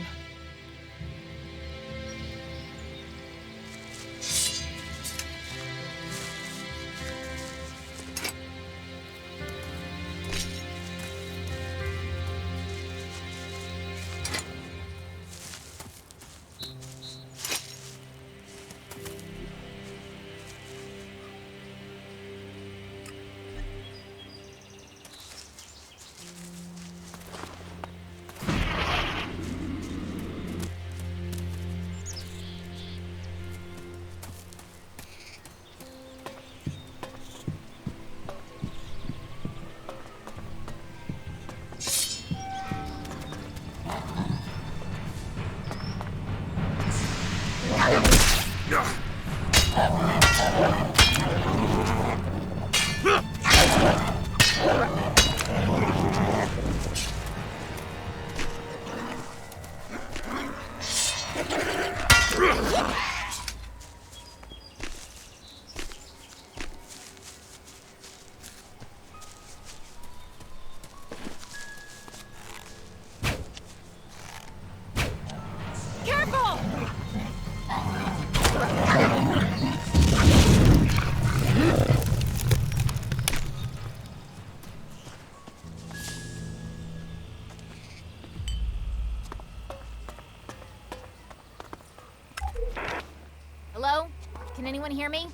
Hello? Can anyone hear me?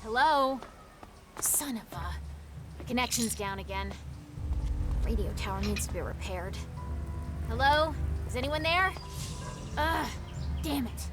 Hello? Son of a... The connection's down again. Radio tower needs to be repaired. Hello? Is anyone there? Ugh, damn it.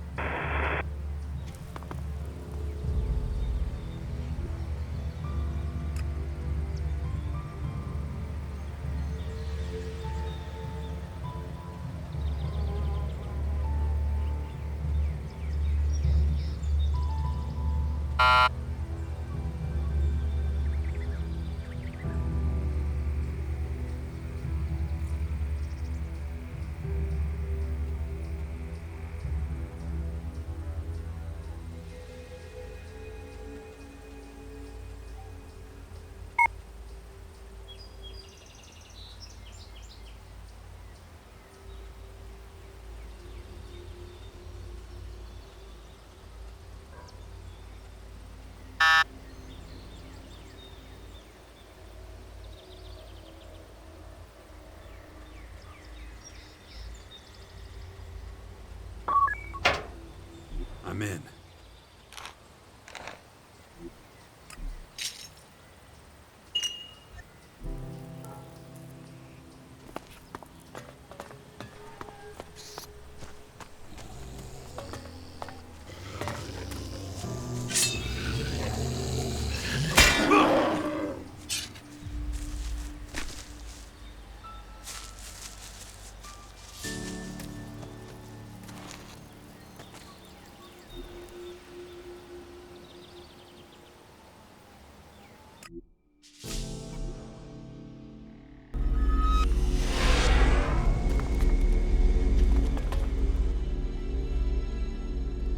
I'm in.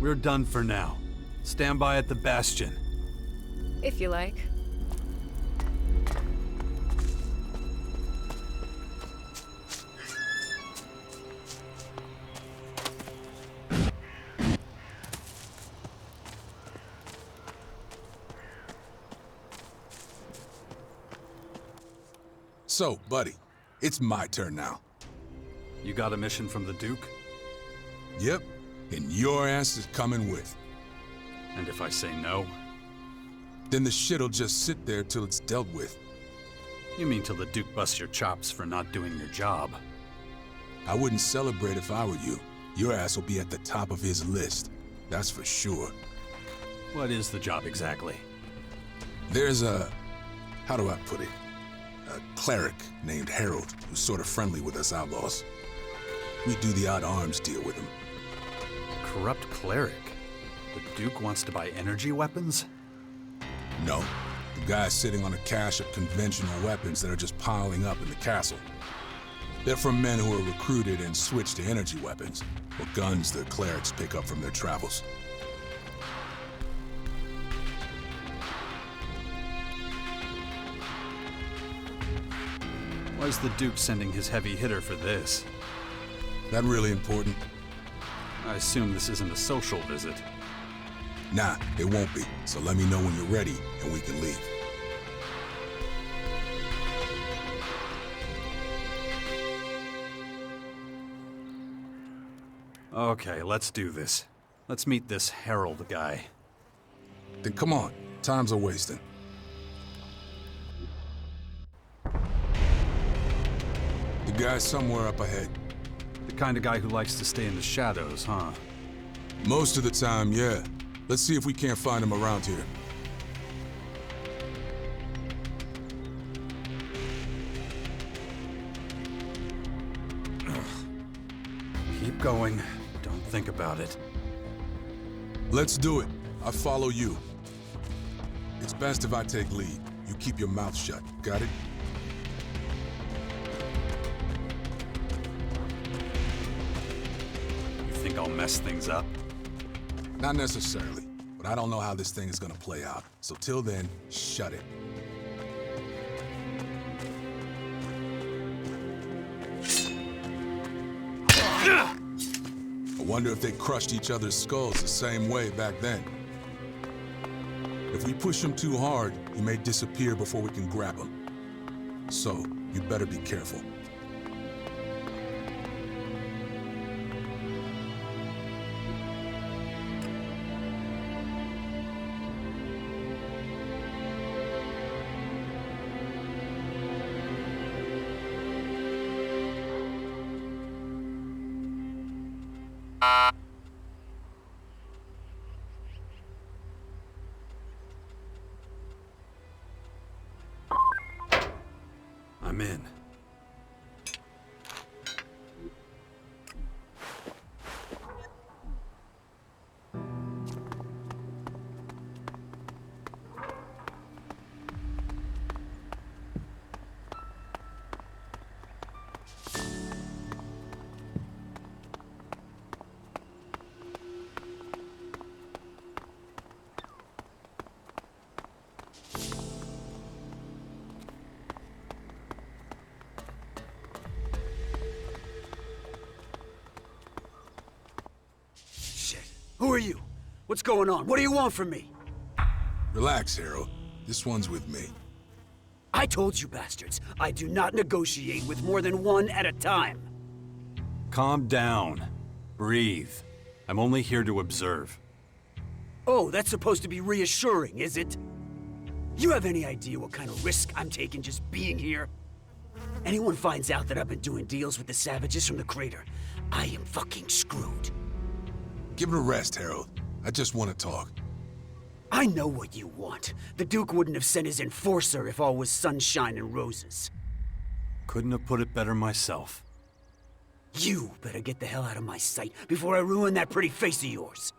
We're done for now. Stand by at the bastion. If you like. So, buddy, it's my turn now. You got a mission from the Duke? Yep, and your ass is coming with. And if I say no? Then the shit'll just sit there till it's dealt with. You mean till the Duke busts your chops for not doing your job? I wouldn't celebrate if I were you. Your ass will be at the top of his list. That's for sure. What is the job exactly? There's a... how do I put it? A cleric named Harold who's sort of friendly with us outlaws. We do the odd arms deal with him. Corrupt cleric? The Duke wants to buy energy weapons? No. The guy's sitting on a cache of conventional weapons that are just piling up in the castle. They're from men who are recruited and switched to energy weapons, or guns the clerics pick up from their travels. Why's the Duke sending his heavy hitter for this? That really important? I assume this isn't a social visit. Nah, it won't be. So let me know when you're ready, and we can leave. Okay, let's do this. Let's meet this Harold guy. Then come on. Time's a wasting. The guy's somewhere up ahead. The kind of guy who likes to stay in the shadows, huh? Most of the time, yeah. Let's see if we can't find him around here. Keep going. Don't think about it. Let's do it. I follow you. It's best if I take lead. You keep your mouth shut. Got it? You think I'll mess things up? Not necessarily, but I don't know how this thing is gonna play out. So till then, shut it. I wonder if they crushed each other's skulls the same way back then. If we push him too hard, he may disappear before we can grab him. So, you better be careful. I'm in. Who are you? What's going on? What do you want from me? Relax, Harold. This one's with me. I told you bastards, I do not negotiate with more than one at a time. Calm down. Breathe. I'm only here to observe. Oh, that's supposed to be reassuring, is it? You have any idea what kind of risk I'm taking just being here? Anyone finds out that I've been doing deals with the savages from the crater, I am fucking screwed. Give it a rest, Harold. I just want to talk. I know what you want. The Duke wouldn't have sent his enforcer if all was sunshine and roses. Couldn't have put it better myself. You better get the hell out of my sight before I ruin that pretty face of yours.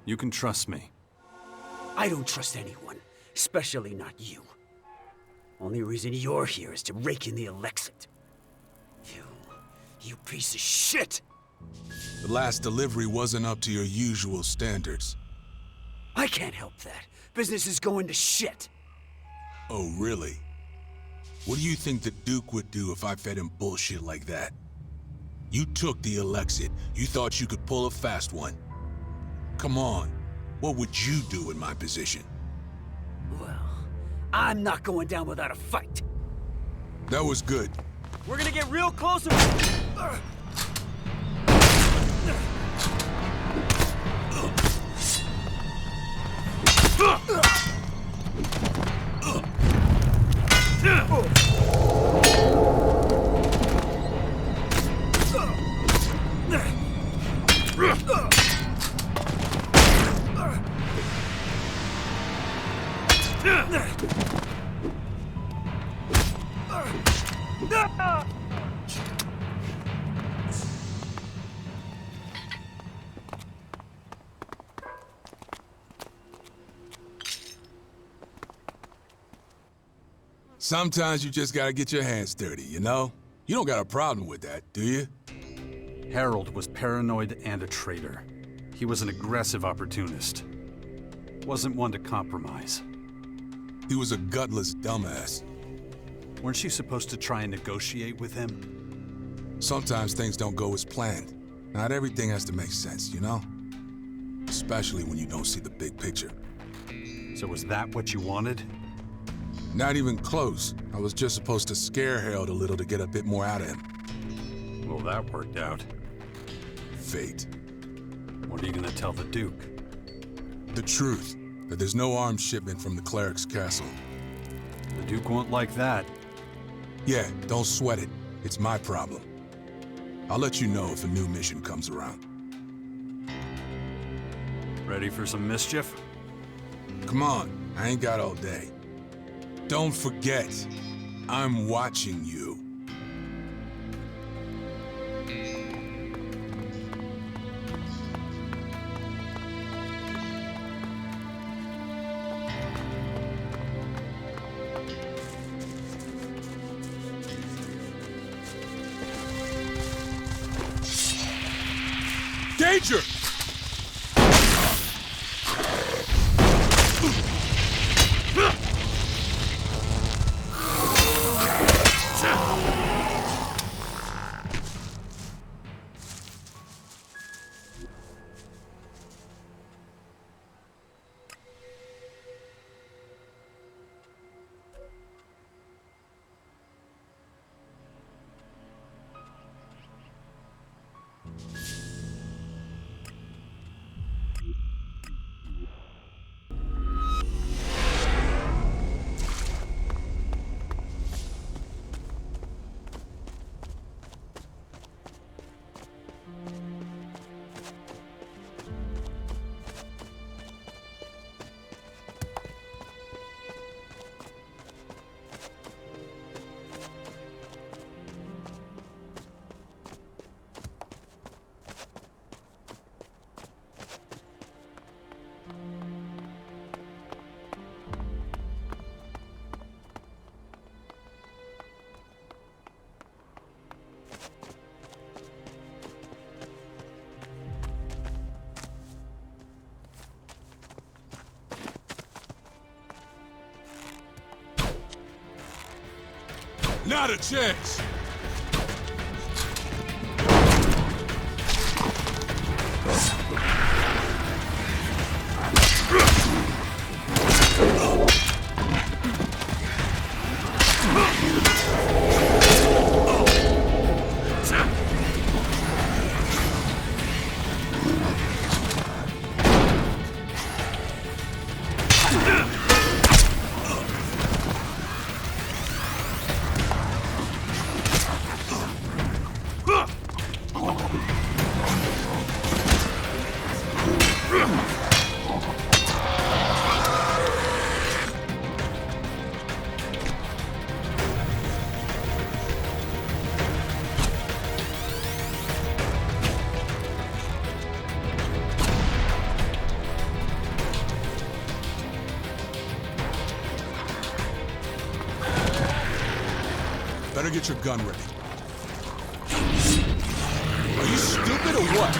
You can trust me. I don't trust anyone, especially not you. Only reason you're here is to rake in the Elexit. You piece of shit! The last delivery wasn't up to your usual standards. I can't help that. Business is going to shit. Oh, really? What do you think the Duke would do if I fed him bullshit like that? You took the Elexit. You thought you could pull a fast one. Come on. What would you do in my position? Well, I'm not going down without a fight. That was good. We're gonna get real close. Sometimes you just gotta get your hands dirty, you know? You don't got a problem with that, do you? Harold was paranoid and a traitor. He was an aggressive opportunist. Wasn't one to compromise. He was a gutless dumbass. Weren't you supposed to try and negotiate with him? Sometimes things don't go as planned. Not everything has to make sense, you know? Especially when you don't see the big picture. So was that what you wanted? Not even close. I was just supposed to scare Harold a little to get a bit more out of him. Well, that worked out. Fate. What are you gonna tell the Duke? The truth. That there's no arms shipment from the cleric's castle. The Duke won't like that. Yeah, don't sweat it. It's my problem. I'll let you know if a new mission comes around. Ready for some mischief? Come on, I ain't got all day. Don't forget, I'm watching you. Danger! Not a chance! Better get your gun ready. Are you stupid or what?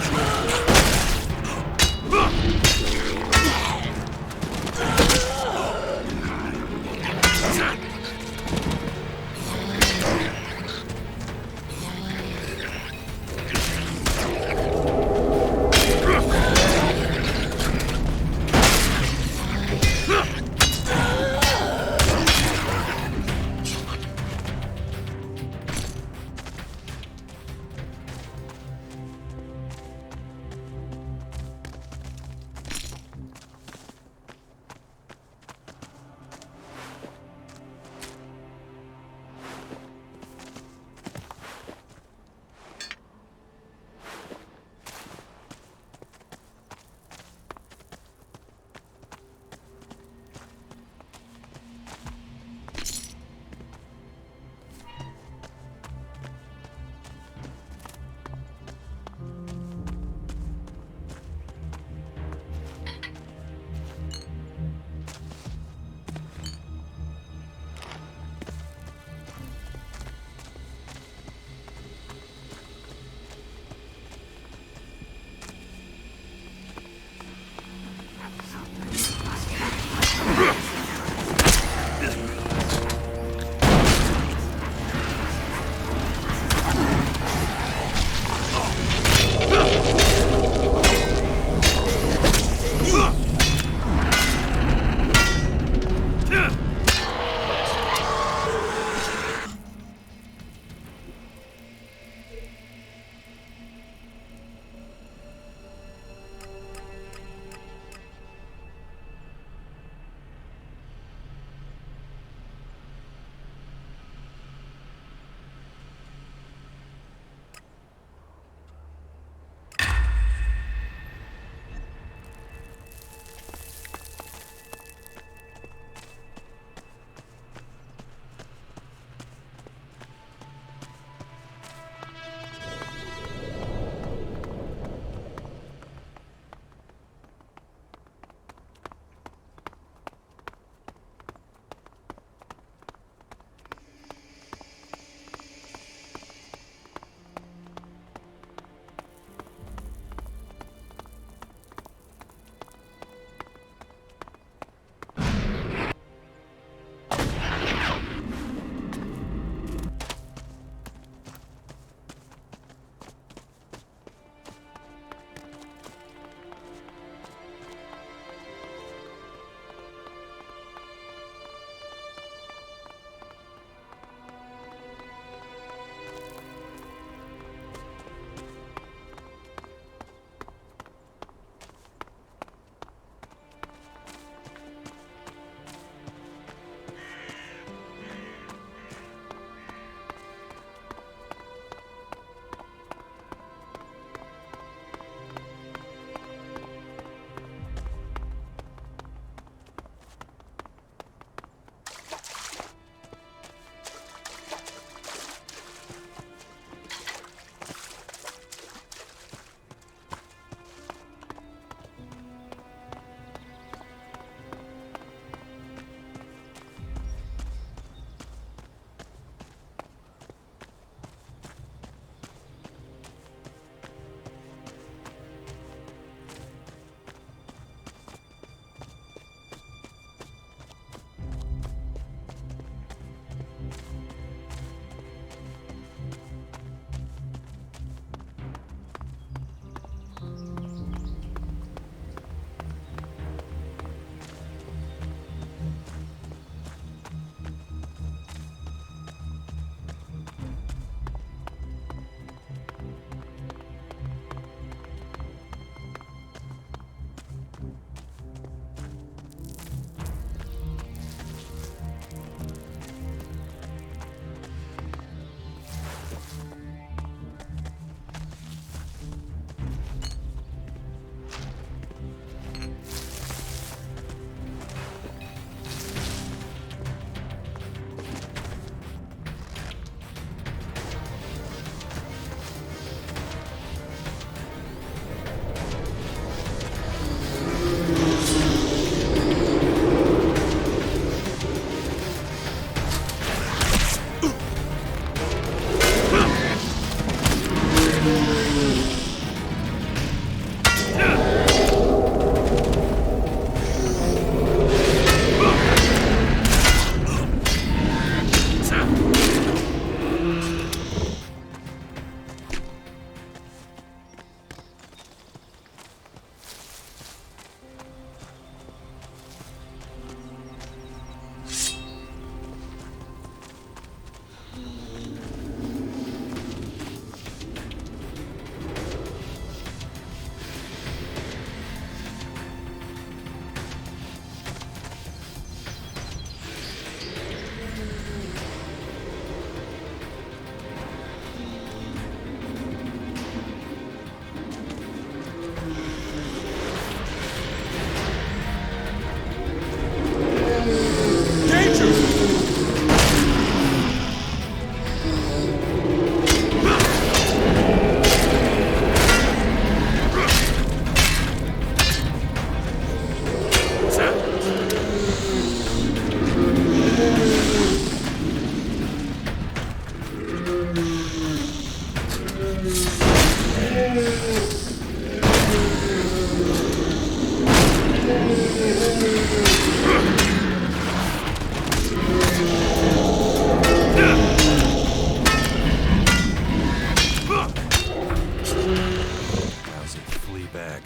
Lousy flea bag.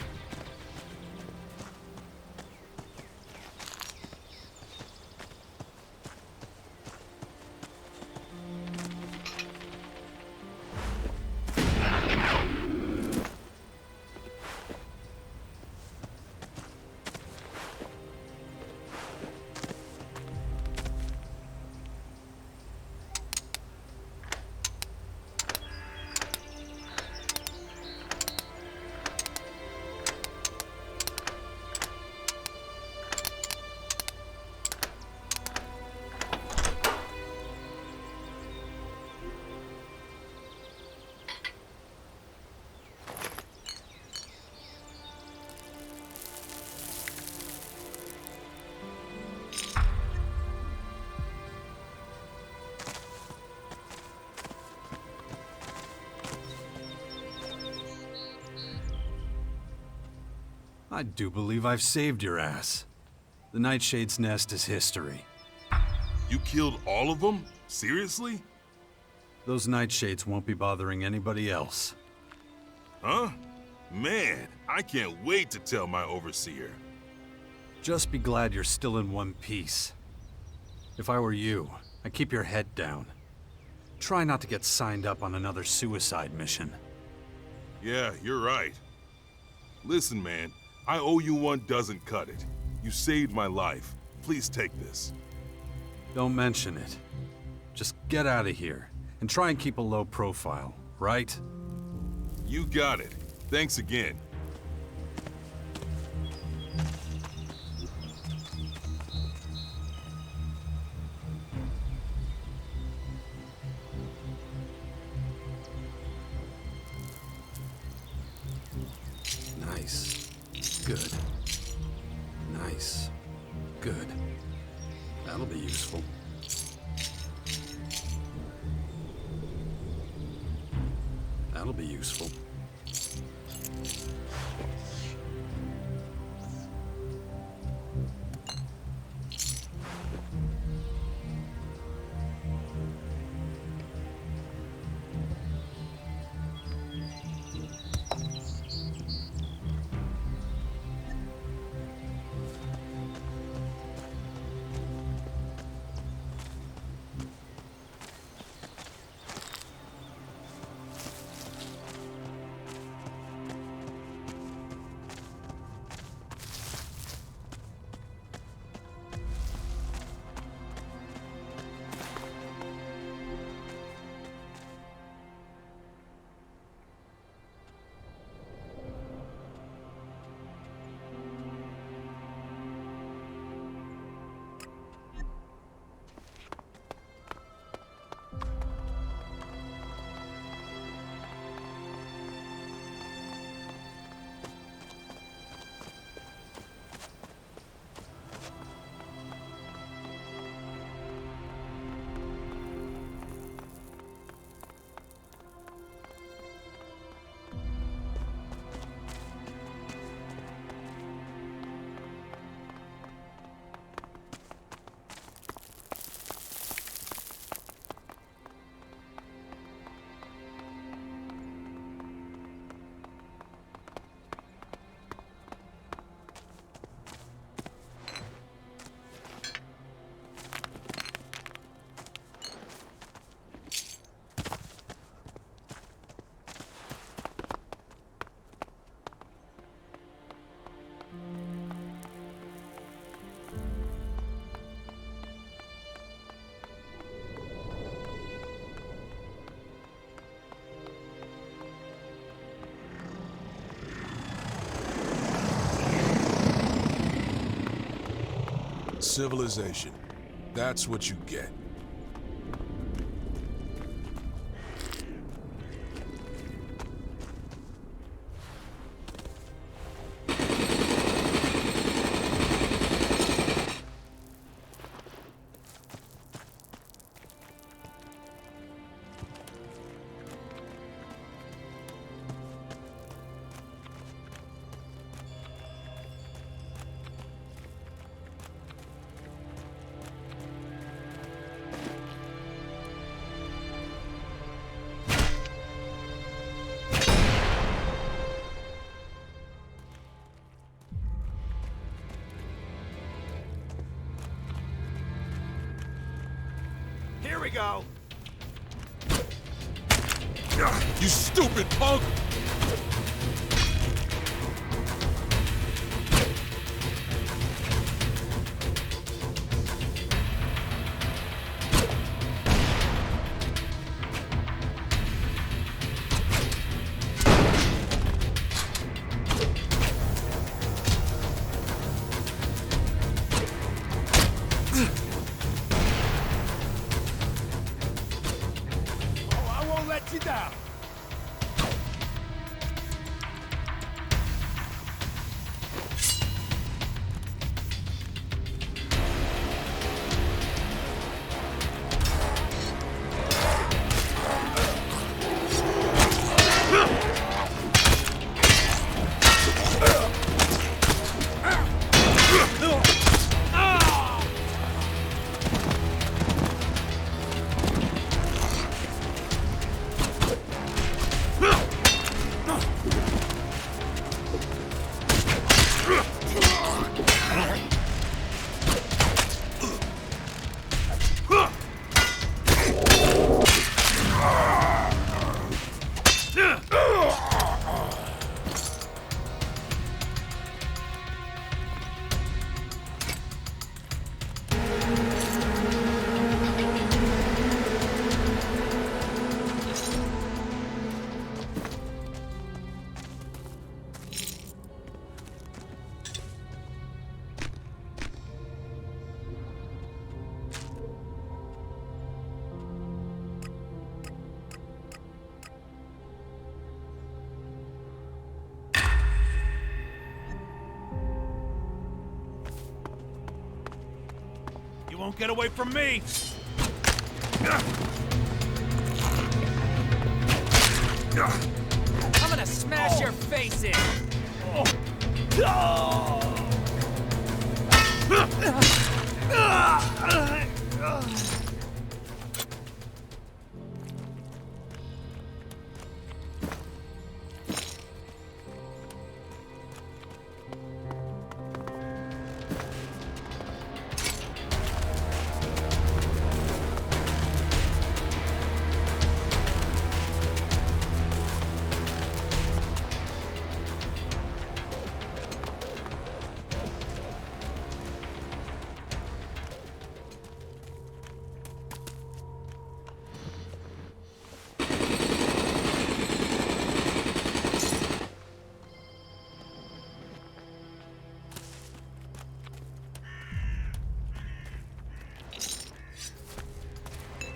I do believe I've saved your ass. The Nightshade's nest is history. You killed all of them? Seriously? Those Nightshades won't be bothering anybody else. Huh? Man, I can't wait to tell my overseer. Just be glad you're still in one piece. If I were you, I'd keep your head down. Try not to get signed up on another suicide mission. Yeah, you're right. Listen, man, I owe you one doesn't cut it. You saved my life. Please take this. Don't mention it. Just get out of here, and try and keep a low profile, right? You got it. Thanks again. Nice. Good. Nice. Good. That'll be useful. That'll be useful. Civilization. That's what you get. we go. You stupid punk! Oh, I won't let you down. You won't get away from me! I'm gonna smash your face in!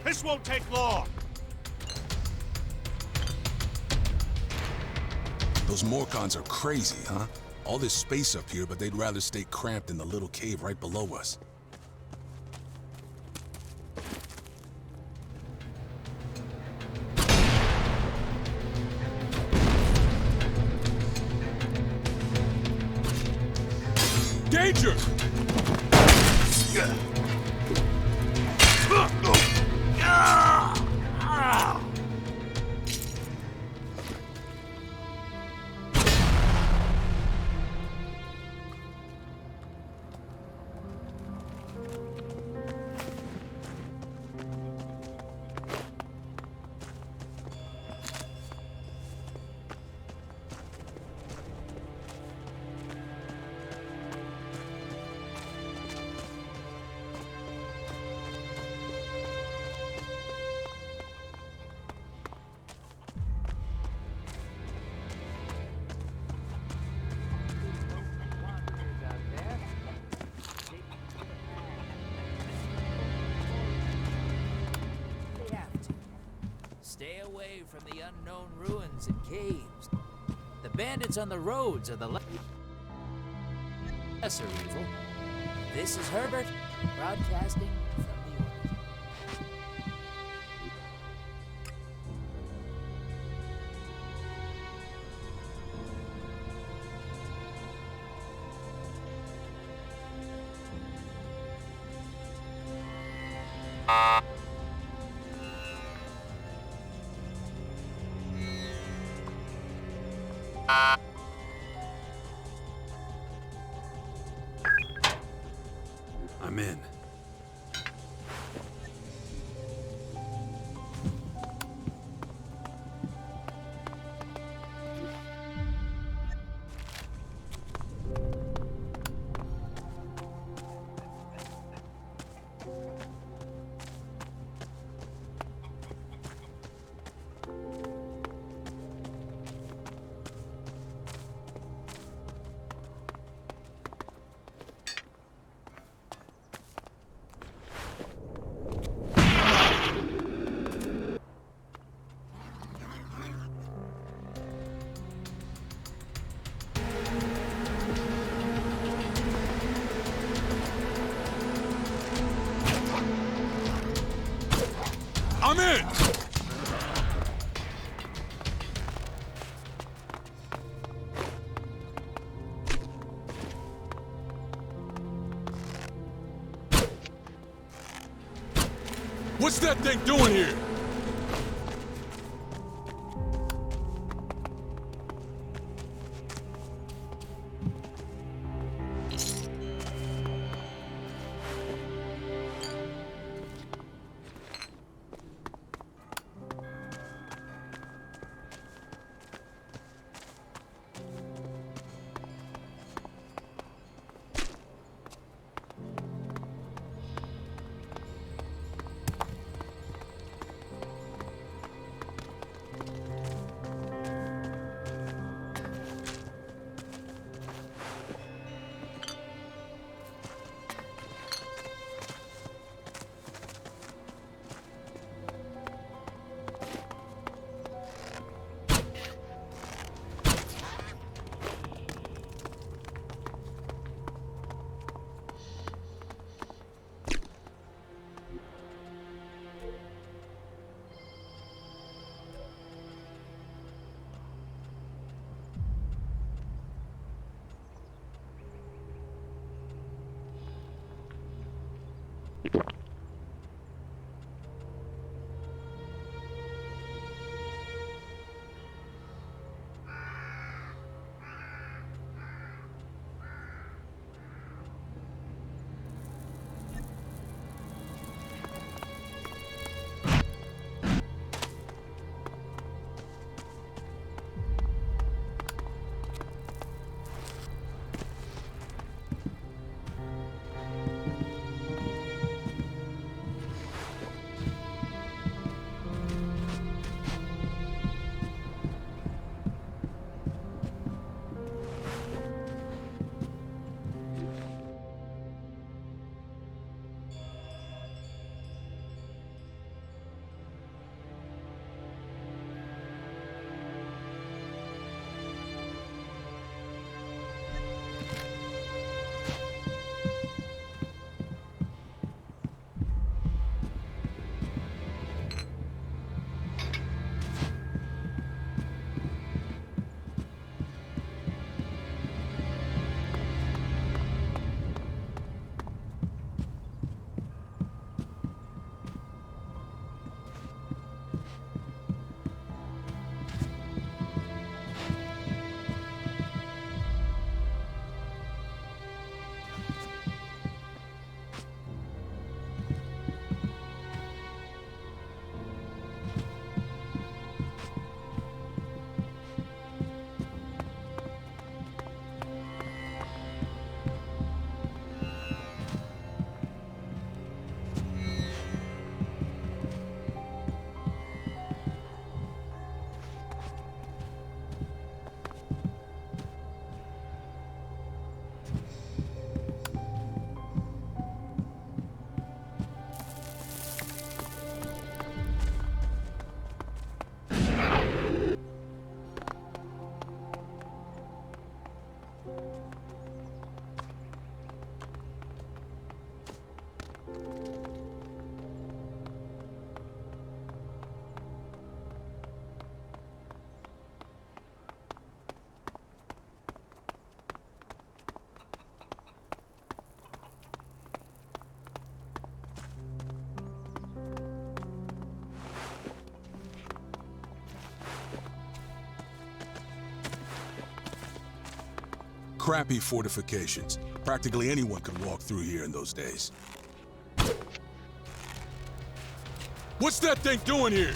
This won't take long! Those Morcons are crazy, huh? All this space up here, but they'd rather stay cramped in the little cave right below us. Danger! Stay away from the unknown ruins and caves. The bandits on the roads are the lesser evil. This is Herbert, broadcasting from the orbit. I'm in. I'm in! What's that thing doing here? Crappy fortifications. Practically anyone could walk through here in those days. What's that thing doing here?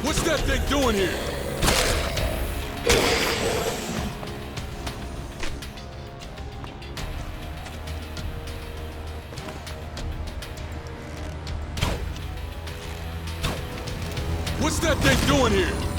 What's that thing doing here? What's that thing doing here?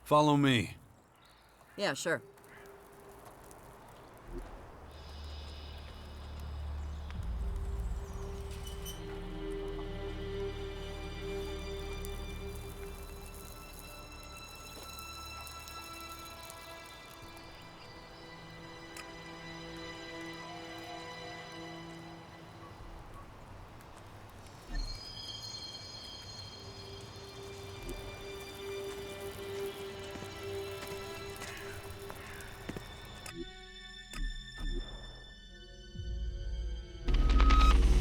Follow me. Yeah, sure.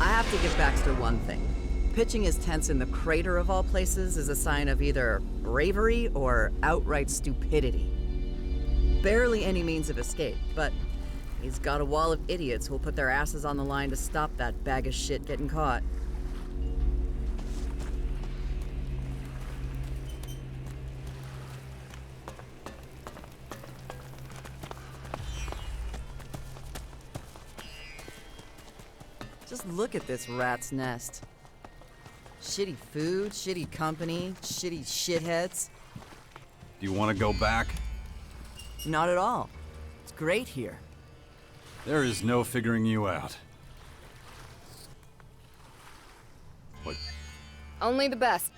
I have to give Baxter one thing. Pitching his tents in the crater of all places is a sign of either bravery or outright stupidity. Barely any means of escape, but he's got a wall of idiots who'll put their asses on the line to stop that bag of shit getting caught. Just look at this rat's nest. Shitty food, shitty company, shitty shitheads. Do you want to go back? Not at all. It's great here. There is no figuring you out. What? Only the best.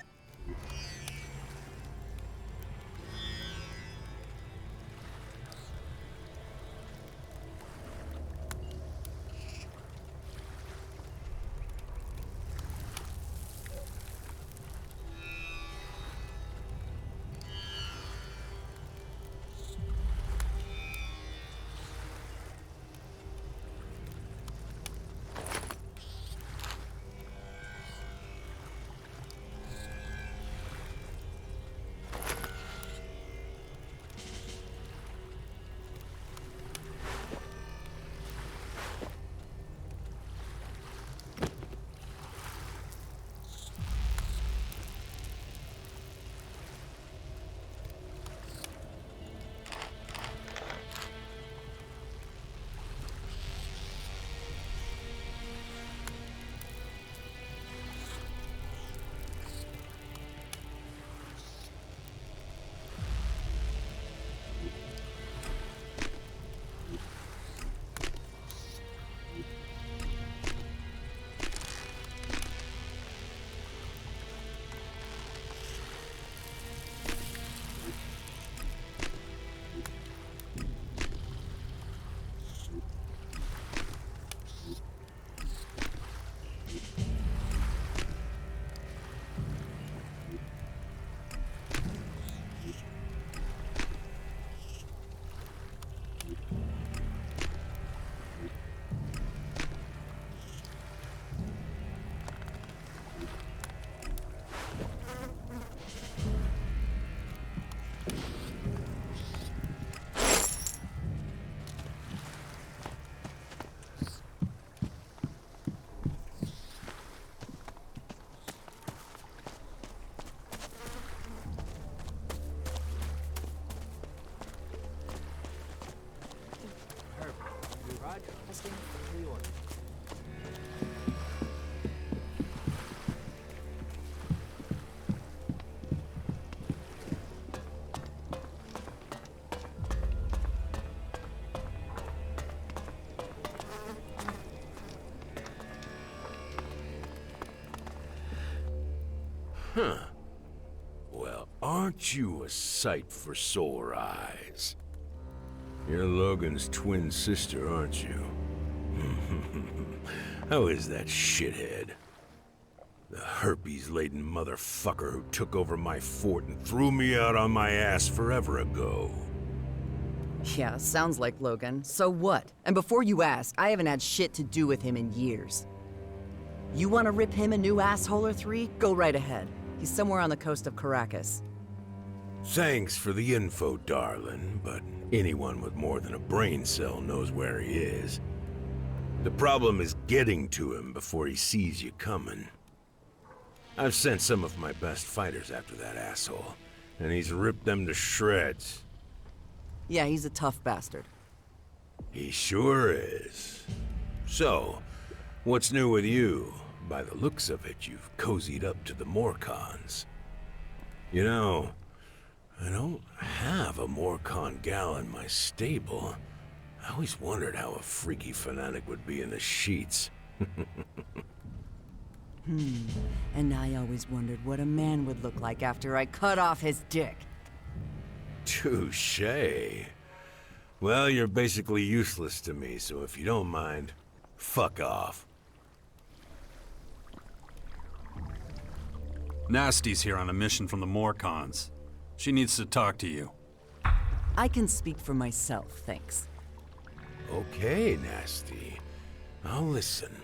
Huh. Well, aren't you a sight for sore eyes? You're Logan's twin sister, aren't you? How is that shithead? The herpes-laden motherfucker who took over my fort and threw me out on my ass forever ago. Yeah, sounds like Logan. So what? And before you ask, I haven't had shit to do with him in years. You want to rip him a new asshole or three? Go right ahead. He's somewhere on the coast of Caracas. Thanks for the info, darling, but anyone with more than a brain cell knows where he is. The problem is getting to him before he sees you coming. I've sent some of my best fighters after that asshole, and he's ripped them to shreds. Yeah, he's a tough bastard. He sure is. So, what's new with you? By the looks of it, you've cozied up to the Morcons. You know, I don't have a Morcon gal in my stable. I always wondered how a freaky fanatic would be in the sheets. And I always wondered what a man would look like after I cut off his dick. Touché. Well, you're basically useless to me, so if you don't mind, fuck off. Nasty's here on a mission from the Morcons. She needs to talk to you. I can speak for myself, thanks. Okay, Nasty. I'll listen.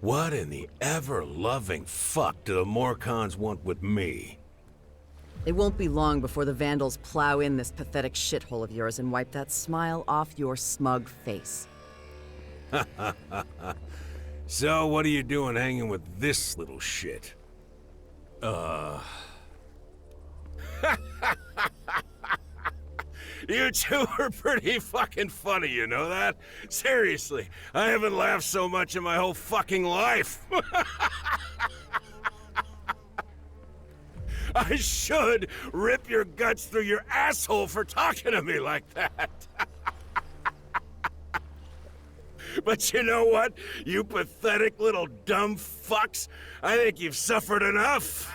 What in the ever-loving fuck do the Morcons want with me? It won't be long before the Vandals plow in this pathetic shithole of yours and wipe that smile off your smug face. So, what are you doing hanging with this little shit? You two are pretty fucking funny, you know that? Seriously, I haven't laughed so much in my whole fucking life. I should rip your guts through your asshole for talking to me like that. But you know what, you pathetic little dumb fucks? I think you've suffered enough.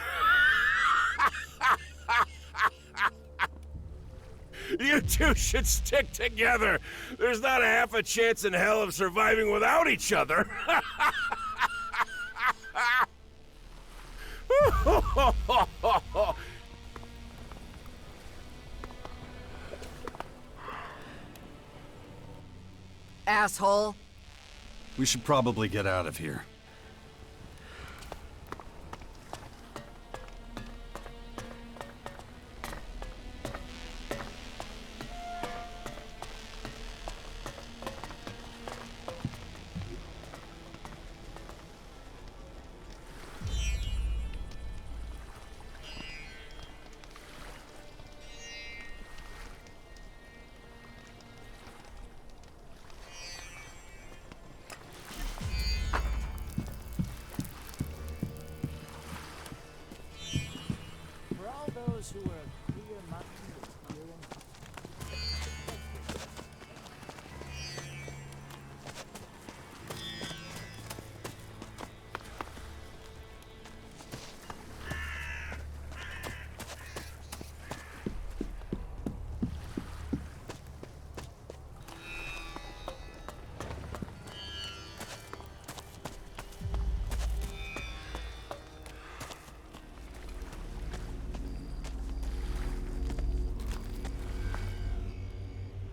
You two should stick together. There's not a half a chance in hell of surviving without each other. Asshole. We should probably get out of here. For all those who are clear minded with clear intent.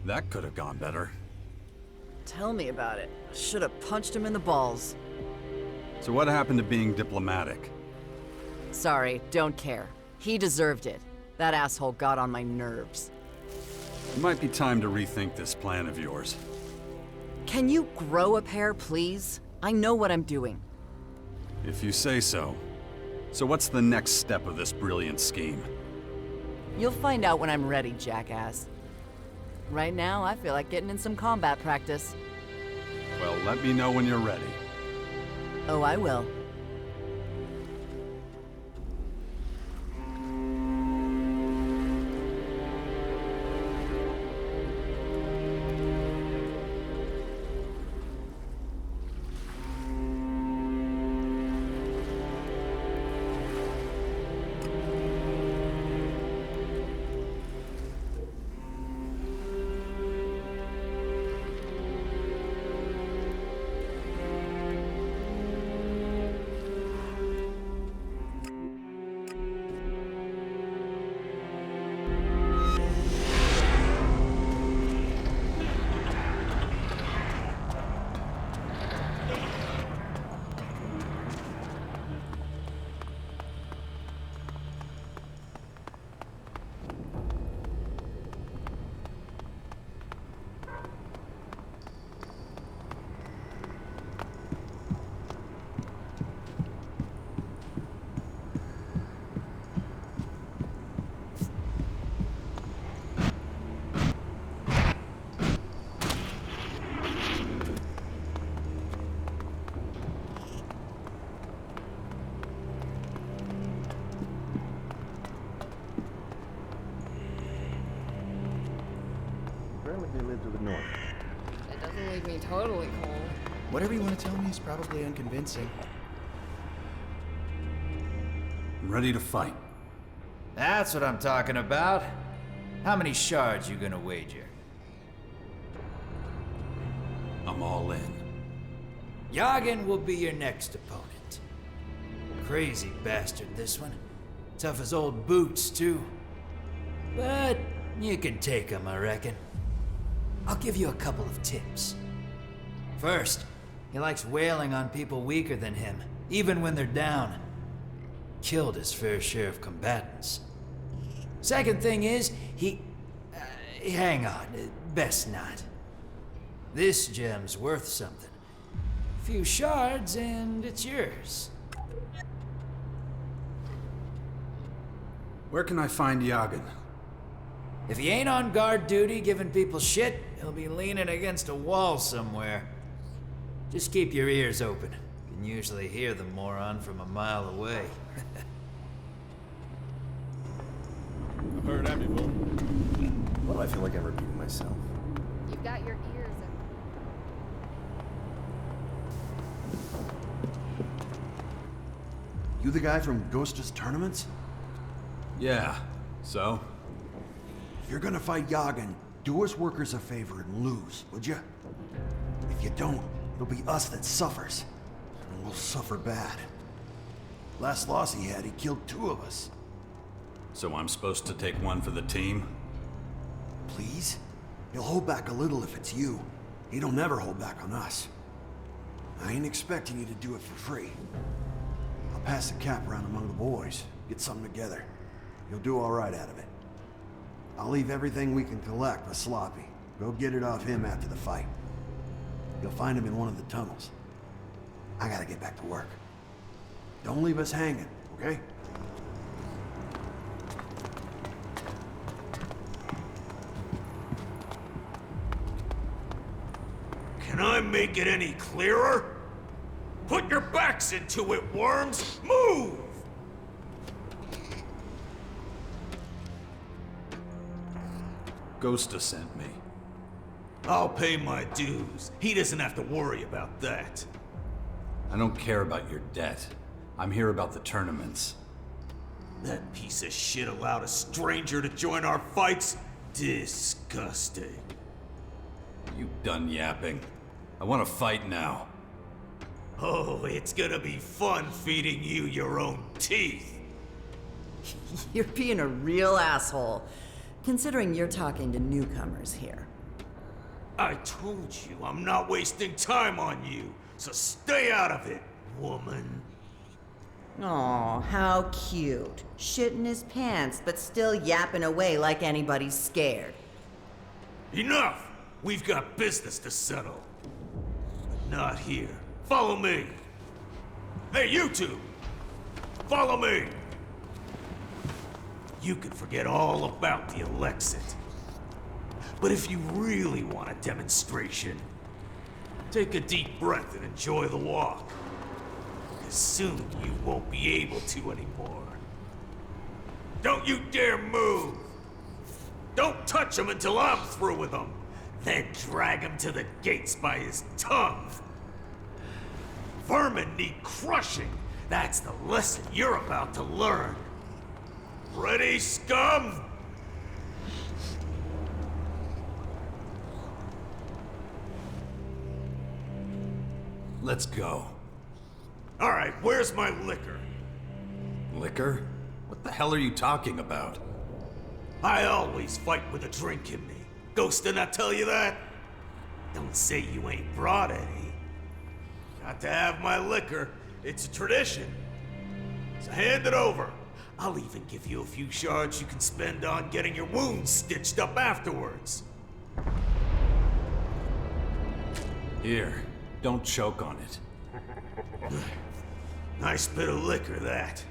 That could have gone better. Tell me about it. Should have punched him in the balls. So what happened to being diplomatic? Sorry, don't care. He deserved it. That asshole got on my nerves. It might be time to rethink this plan of yours. Can you grow a pair, please? I know what I'm doing. If you say so. So what's the next step of this brilliant scheme? You'll find out when I'm ready, jackass. Right now, I feel like getting in some combat practice. Well, let me know when you're ready. Oh, I will. to the north. That doesn't leave me totally cold. Whatever you want to tell me is probably unconvincing. I'm ready to fight. That's what I'm talking about. How many shards you gonna wager? I'm all in. Yagen will be your next opponent. Crazy bastard, this one. Tough as old boots, too. But you can take him, I reckon. I'll give you a couple of tips. First, he likes wailing on people weaker than him, even when they're down. Killed his fair share of combatants. Second thing is, hang on, best not. This gem's worth something. A few shards and it's yours. Where can I find Yagen? If he ain't on guard duty giving people shit, he'll be leaning against a wall somewhere. Just keep your ears open. You can usually hear the moron from a mile away. I've heard that before. Well, I feel like I'm repeating myself. You've got your ears You the guy from Ghost's tournaments? Yeah, so? If you're gonna fight Yagen, do us workers a favor and lose, would you? If you don't, it'll be us that suffers. And we'll suffer bad. Last loss he had, he killed 2 of us. So I'm supposed to take one for the team? Please? He'll hold back a little if it's you. He don't never hold back on us. I ain't expecting you to do it for free. I'll pass the cap around among the boys, get something together. You'll do all right out of it. I'll leave everything we can collect with Sloppy. Go get it off him after the fight. You'll find him in one of the tunnels. I gotta get back to work. Don't leave us hanging, okay? Can I make it any clearer? Put your backs into it, worms! Move! Ghosta sent me. I'll pay my dues. He doesn't have to worry about that. I don't care about your debt. I'm here about the tournaments. That piece of shit allowed a stranger to join our fights? Disgusting. You done yapping? I want to fight now. Oh, it's gonna be fun feeding you your own teeth. You're being a real asshole, considering you're talking to newcomers here. I told you I'm not wasting time on you, so stay out of it, woman. Aw, how cute. Shitting his pants, but still yapping away like anybody's scared. Enough! We've got business to settle. But not here. Follow me! Hey, you two! Follow me! You can forget all about the Elexit. But if you really want a demonstration, take a deep breath and enjoy the walk. Because soon you won't be able to anymore. Don't you dare move! Don't touch him until I'm through with him! Then drag him to the gates by his tongue! Vermin need crushing! That's the lesson you're about to learn! Ready, scum? Let's go. Alright, where's my liquor? Liquor? What the hell are you talking about? I always fight with a drink in me. Ghost did not tell you that? Don't say you ain't brought any. Got to have my liquor. It's a tradition. So hand it over. I'll even give you a few shards you can spend on getting your wounds stitched up afterwards. Here, don't choke on it. Nice bit of liquor, that.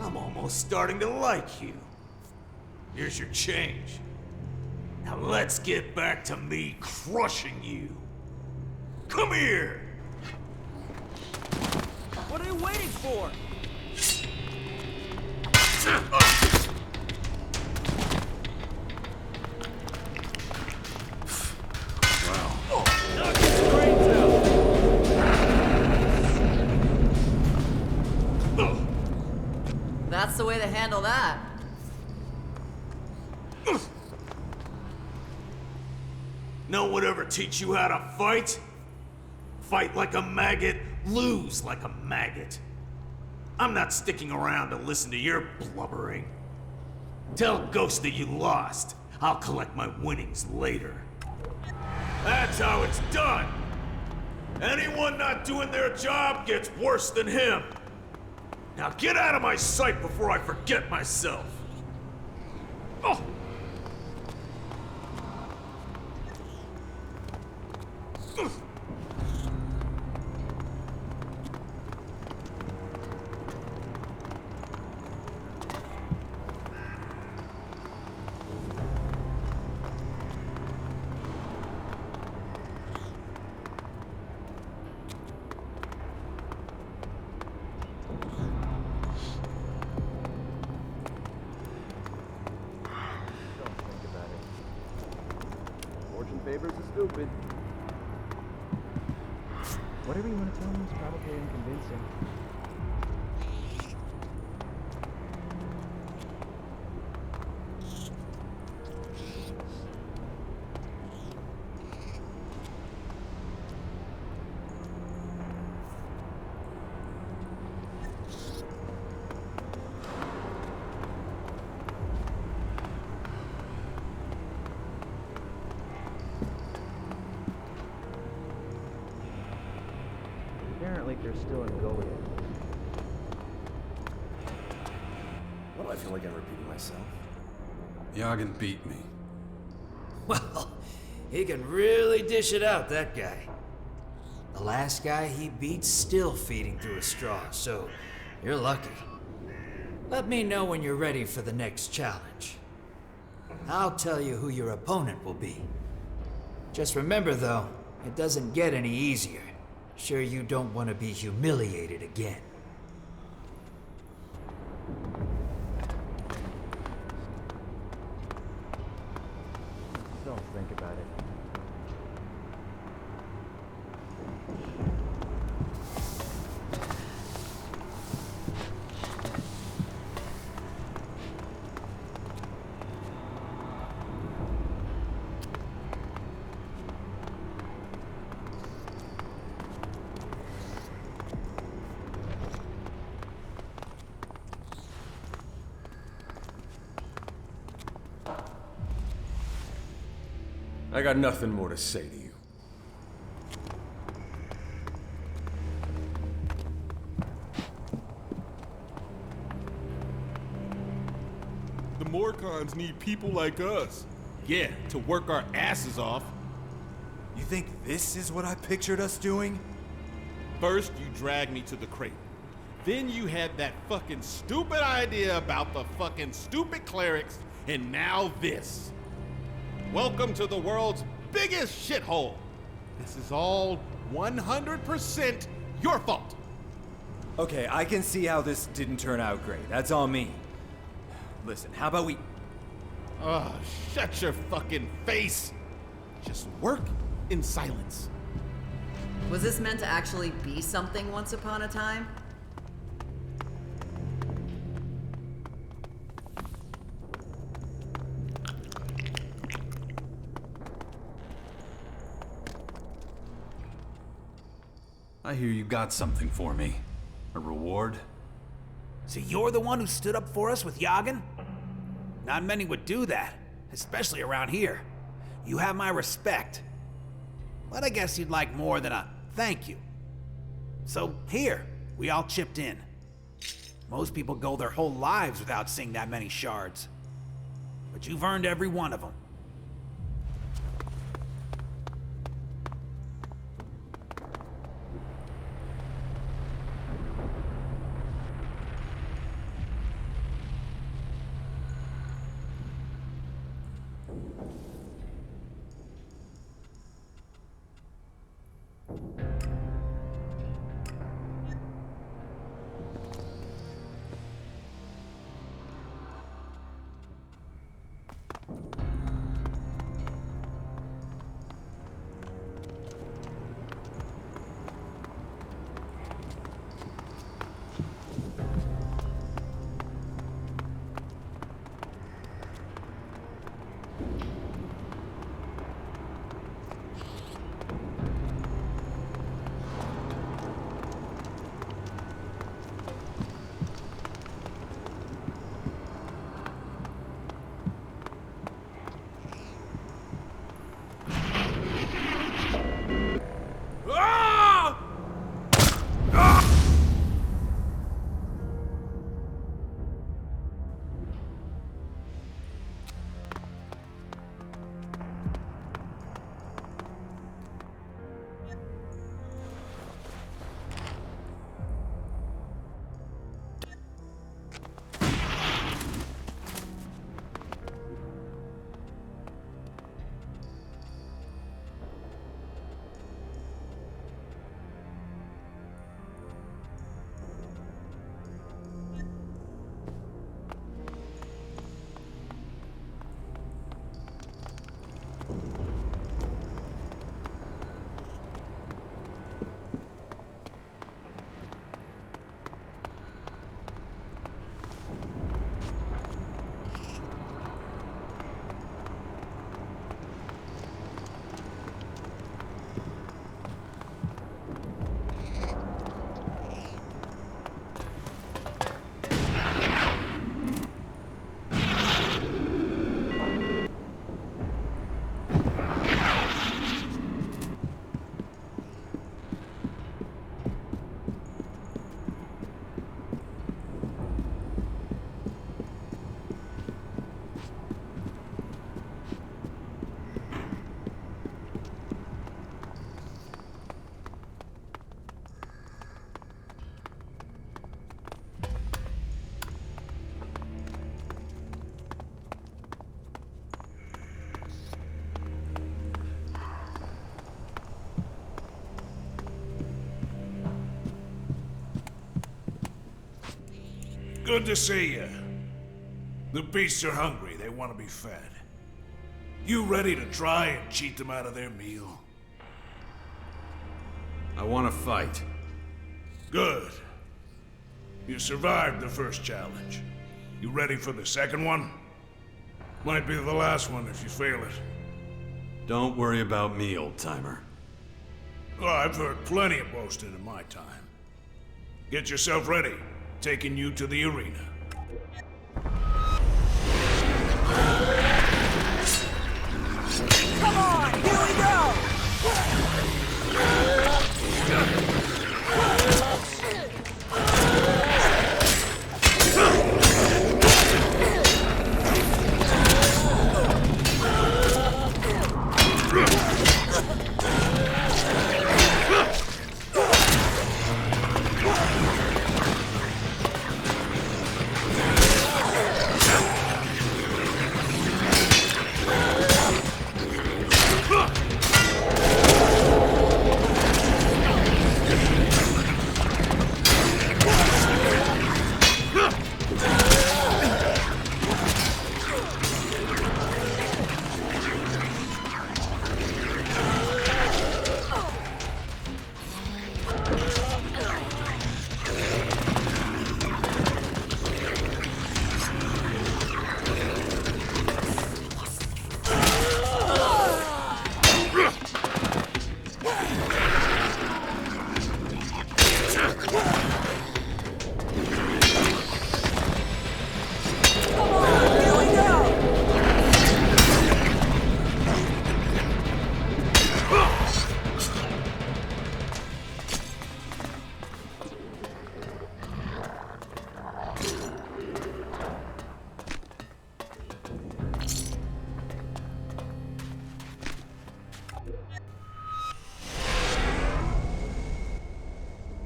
I'm almost starting to like you. Here's your change. Now let's get back to me crushing you. Come here! What are you waiting for? way to handle that. No one ever teach you how to fight? Fight like a maggot, lose like a maggot. I'm not sticking around to listen to your blubbering. Tell Ghost that you lost. I'll collect my winnings later. That's how it's done. Anyone not doing their job gets worse than him. Now get out of my sight before I forget myself. Oh! Favors the stupid. Whatever you want to tell me is probably unconvincing. Apparently they're still in Goliath. Why do I feel like I'm repeating myself? Yagan beat me. Well, he can really dish it out, that guy. The last guy he beat's still feeding through a straw, so you're lucky. Let me know when you're ready for the next challenge. I'll tell you who your opponent will be. Just remember, though, it doesn't get any easier. Sure you don't want to be humiliated again. Don't think about it. I got nothing more to say to you. The Morcons need people like us. Yeah, to work our asses off. You think this is what I pictured us doing? First, you dragged me to the crate. Then you had that fucking stupid idea about the fucking stupid clerics, and now this. Welcome to the world's biggest shithole. This is all 100% your fault. Okay, I can see how this didn't turn out great. That's on me. Listen, how about we... Oh, shut your fucking face. Just work in silence. Was this meant to actually be something once upon a time? I hear you got something for me. A reward? So you're the one who stood up for us with Yagan? Not many would do that, especially around here. You have my respect. But I guess you'd like more than a thank you. So here, we all chipped in. Most people go their whole lives without seeing that many shards. But you've earned every one of them. Good to see you. The beasts are hungry. They want to be fed. You ready to try and cheat them out of their meal? I want to fight. Good. You survived the first challenge. You ready for the second one? Might be the last one if you fail it. Don't worry about me, old-timer. Oh, I've heard plenty of boasting in my time. Get yourself ready. Taking you to the arena. Come on, here we go!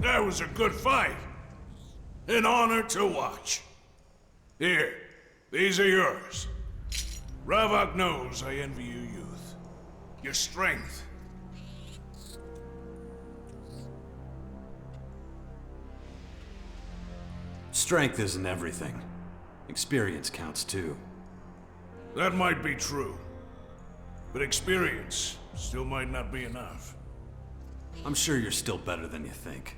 That was a good fight. An honor to watch. Here, these are yours. Ravok knows I envy your youth. Your strength. Strength isn't everything. Experience counts too. That might be true. But experience still might not be enough. I'm sure you're still better than you think.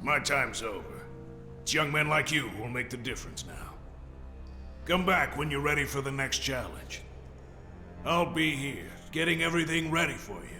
My time's over. It's young men like you who will make the difference now. Come back when you're ready for the next challenge. I'll be here, getting everything ready for you.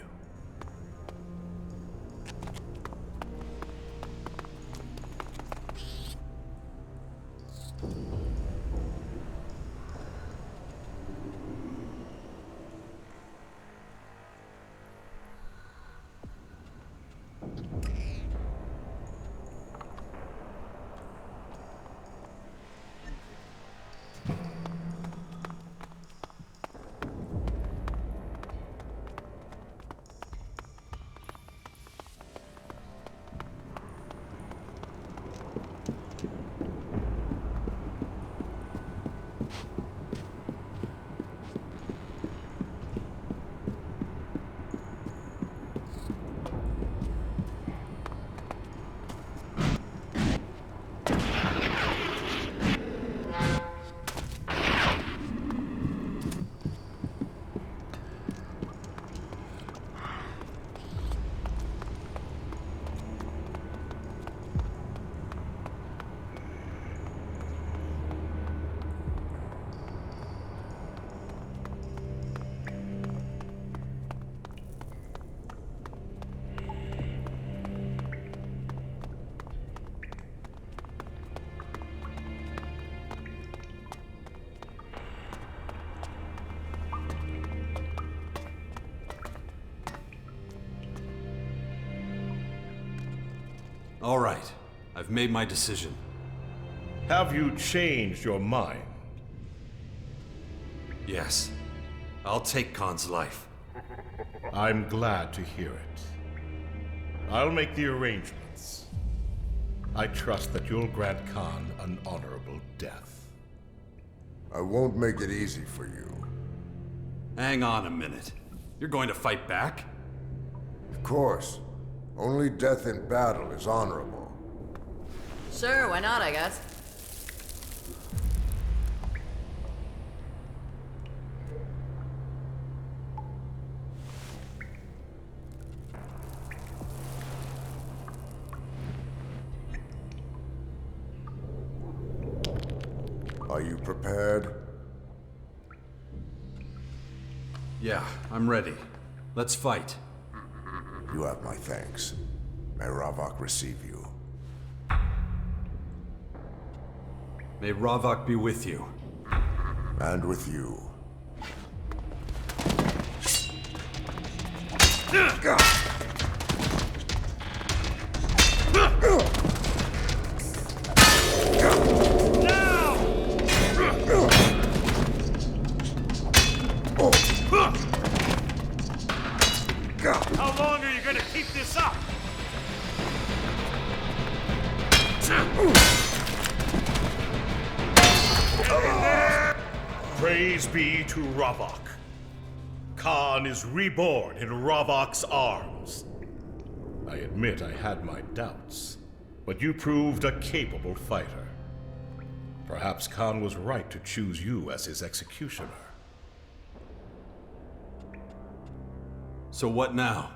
All right. I've made my decision. Have you changed your mind? Yes. I'll take Khan's life. I'm glad to hear it. I'll make the arrangements. I trust that you'll grant Khan an honorable death. I won't make it easy for you. Hang on a minute. You're going to fight back? Of course. Only death in battle is honorable. Sure, why not, I guess. Are you prepared? Yeah, I'm ready. Let's fight. You have my thanks. May Ravok receive you. May Ravok be with you. And with you. How long are you gonna keep this up? Praise be to Ravok. Khan is reborn in Ravok's arms. I admit I had my doubts, but you proved a capable fighter. Perhaps Khan was right to choose you as his executioner. So what now?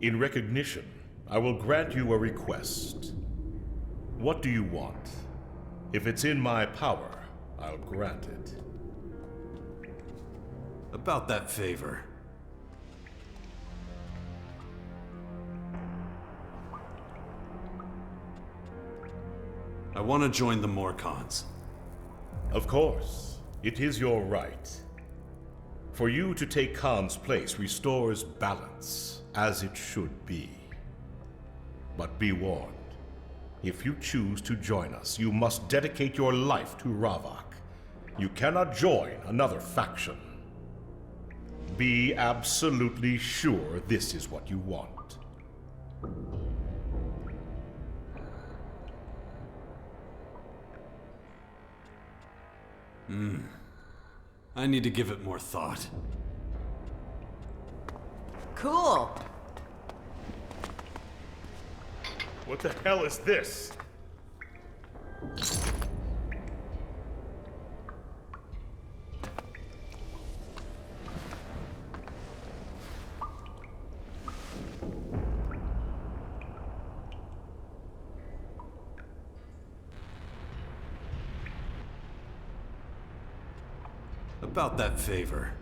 In recognition, I will grant you a request. What do you want? If it's in my power, I'll grant it. About that favor. I want to join the Morcons. Of course. It is your right. For you to take Khan's place restores balance, as it should be. But be warned. If you choose to join us, you must dedicate your life to Ravok. You cannot join another faction. Be absolutely sure this is what you want. I need to give it more thought. Cool. What the hell is this? About that favor.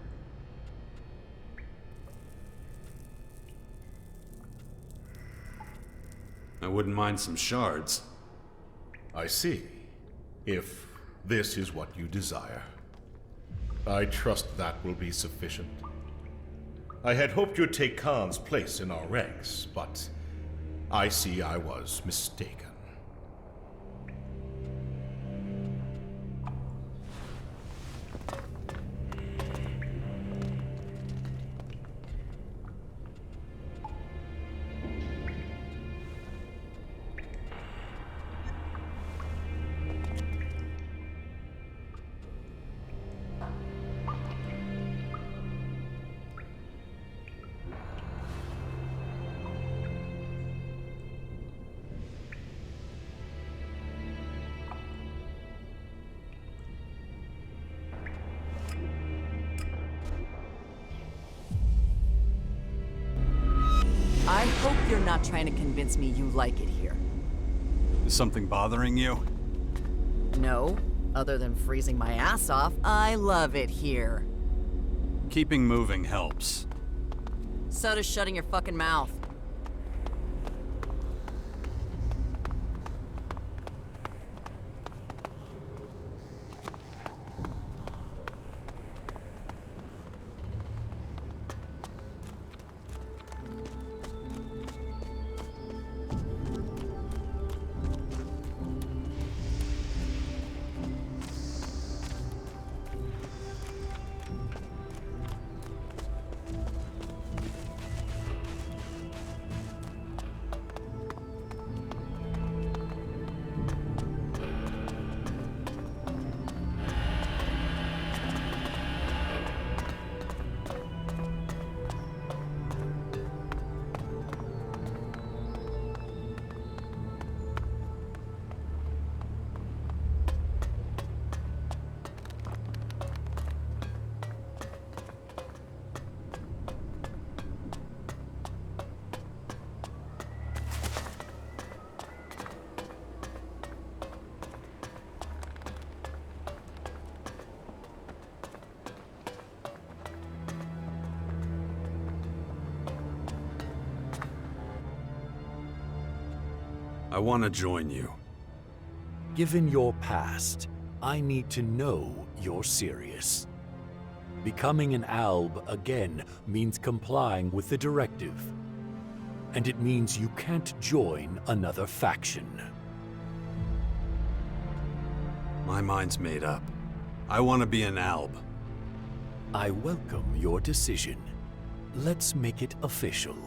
I wouldn't mind some shards. I see. If this is what you desire. I trust that will be sufficient. I had hoped you'd take Khan's place in our ranks, but I see I was mistaken. I hope you're not trying to convince me you like it here. Is something bothering you? No. Other than freezing my ass off, I love it here. Keeping moving helps. So does shutting your fucking mouth. I want to join you. Given your past, I need to know you're serious. Becoming an alb again means complying with the directive. And it means you can't join another faction. My mind's made up. I want to be an alb. I welcome your decision. Let's make it official.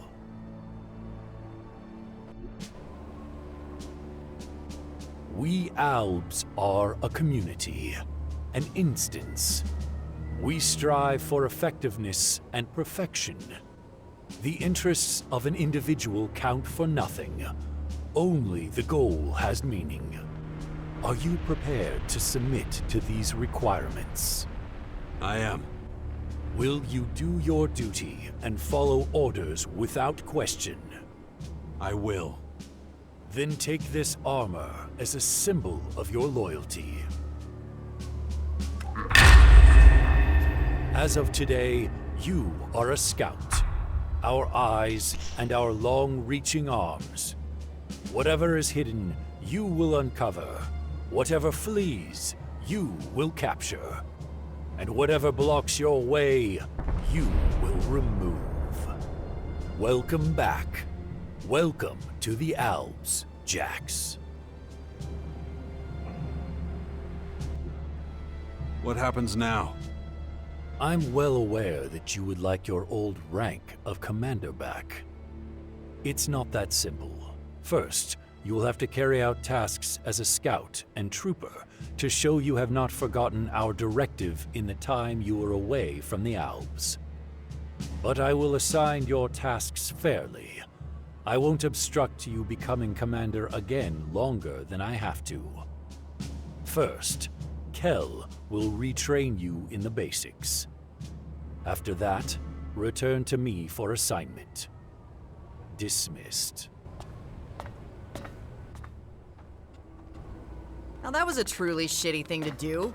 We Albs are a community, an instance. We strive for effectiveness and perfection. The interests of an individual count for nothing. Only the goal has meaning. Are you prepared to submit to these requirements? I am. Will you do your duty and follow orders without question? I will. Then take this armor as a symbol of your loyalty. As of today, you are a scout. Our eyes and our long-reaching arms. Whatever is hidden, you will uncover. Whatever flees, you will capture. And whatever blocks your way, you will remove. Welcome back. Welcome to the Albs, Jax. What happens now? I'm well aware that you would like your old rank of commander back. It's not that simple. First, you will have to carry out tasks as a scout and trooper to show you have not forgotten our directive in the time you were away from the Albs. But I will assign your tasks fairly. I won't obstruct you becoming commander again longer than I have to. First, Kel will retrain you in the basics. After that, return to me for assignment. Dismissed. Now that was a truly shitty thing to do.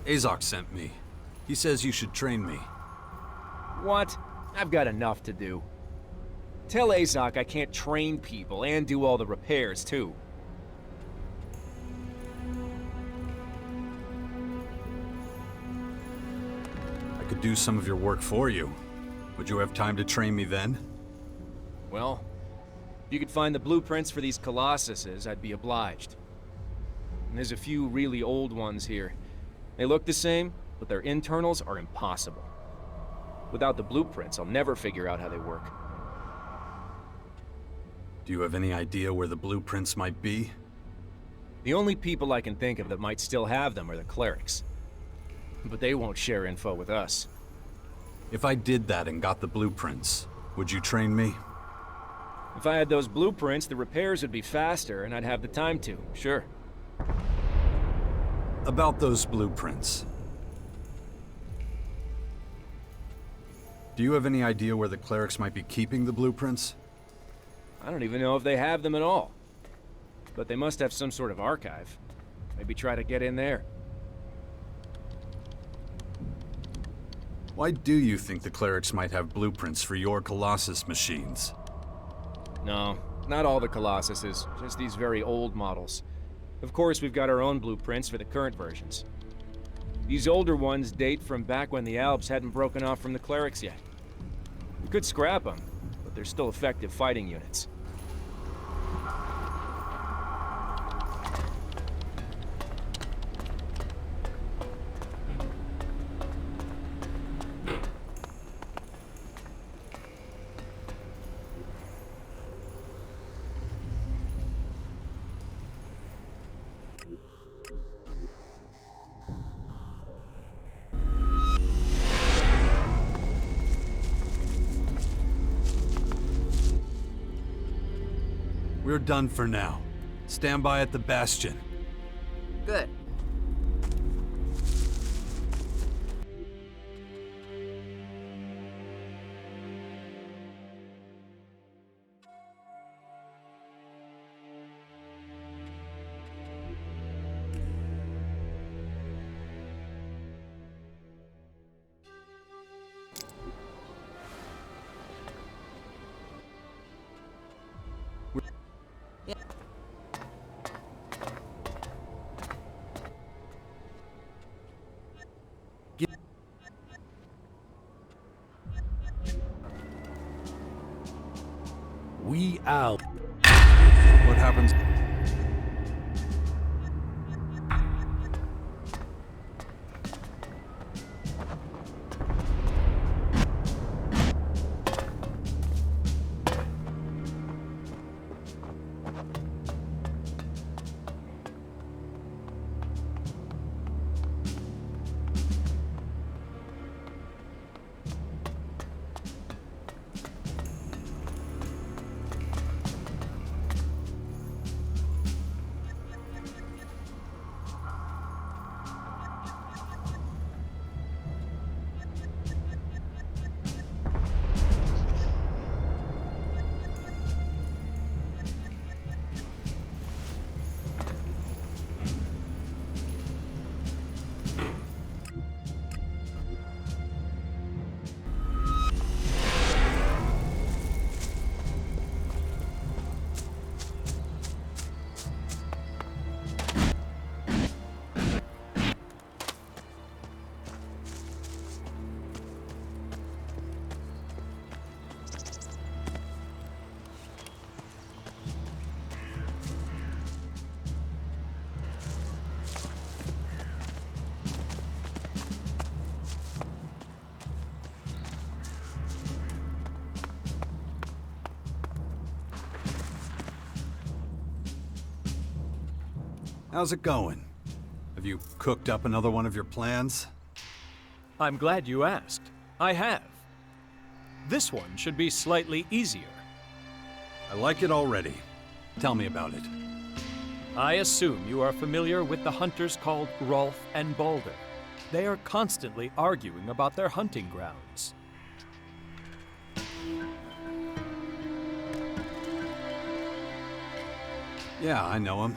Azok sent me. He says you should train me. What? I've got enough to do. Tell Azok I can't train people and do all the repairs, too. I could do some of your work for you. Would you have time to train me then? Well, if you could find the blueprints for these Colossuses, I'd be obliged. And there's a few really old ones here. They look the same, but their internals are impossible. Without the blueprints, I'll never figure out how they work. Do you have any idea where the blueprints might be? The only people I can think of that might still have them are the clerics. But they won't share info with us. If I did that and got the blueprints, would you train me? If I had those blueprints, the repairs would be faster and I'd have the time to, sure. About those blueprints. Do you have any idea where the clerics might be keeping the blueprints? I don't even know if they have them at all. But they must have some sort of archive. Maybe try to get in there. Why do you think the clerics might have blueprints for your Colossus machines? No, not all the Colossuses, just these very old models. Of course, we've got our own blueprints for the current versions. These older ones date from back when the Albs hadn't broken off from the clerics yet. We could scrap them, but they're still effective fighting units. We're done for now. Stand by at the Bastion. Good. We out. What happens? How's it going? Have you cooked up another one of your plans? I'm glad you asked. I have. This one should be slightly easier. I like it already. Tell me about it. I assume you are familiar with the hunters called Rolf and Balder. They are constantly arguing about their hunting grounds. Yeah, I know him.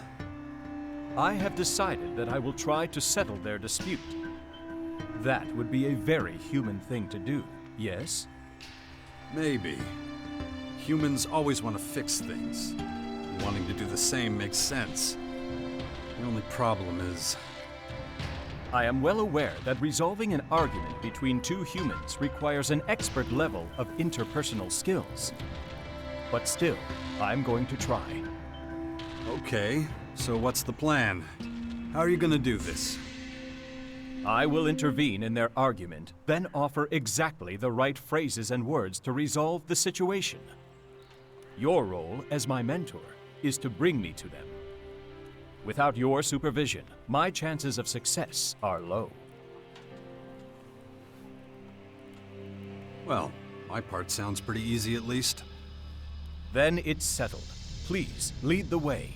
I have decided that I will try to settle their dispute. That would be a very human thing to do, yes? Maybe. Humans always want to fix things. Wanting to do the same makes sense. The only problem is... I am well aware that resolving an argument between two humans requires an expert level of interpersonal skills. But still, I'm going to try. Okay, so what's the plan? How are you gonna do this? I will intervene in their argument, then offer exactly the right phrases and words to resolve the situation. Your role as my mentor is to bring me to them. Without your supervision, my chances of success are low. Well, my part sounds pretty easy at least. Then it's settled. Please, lead the way.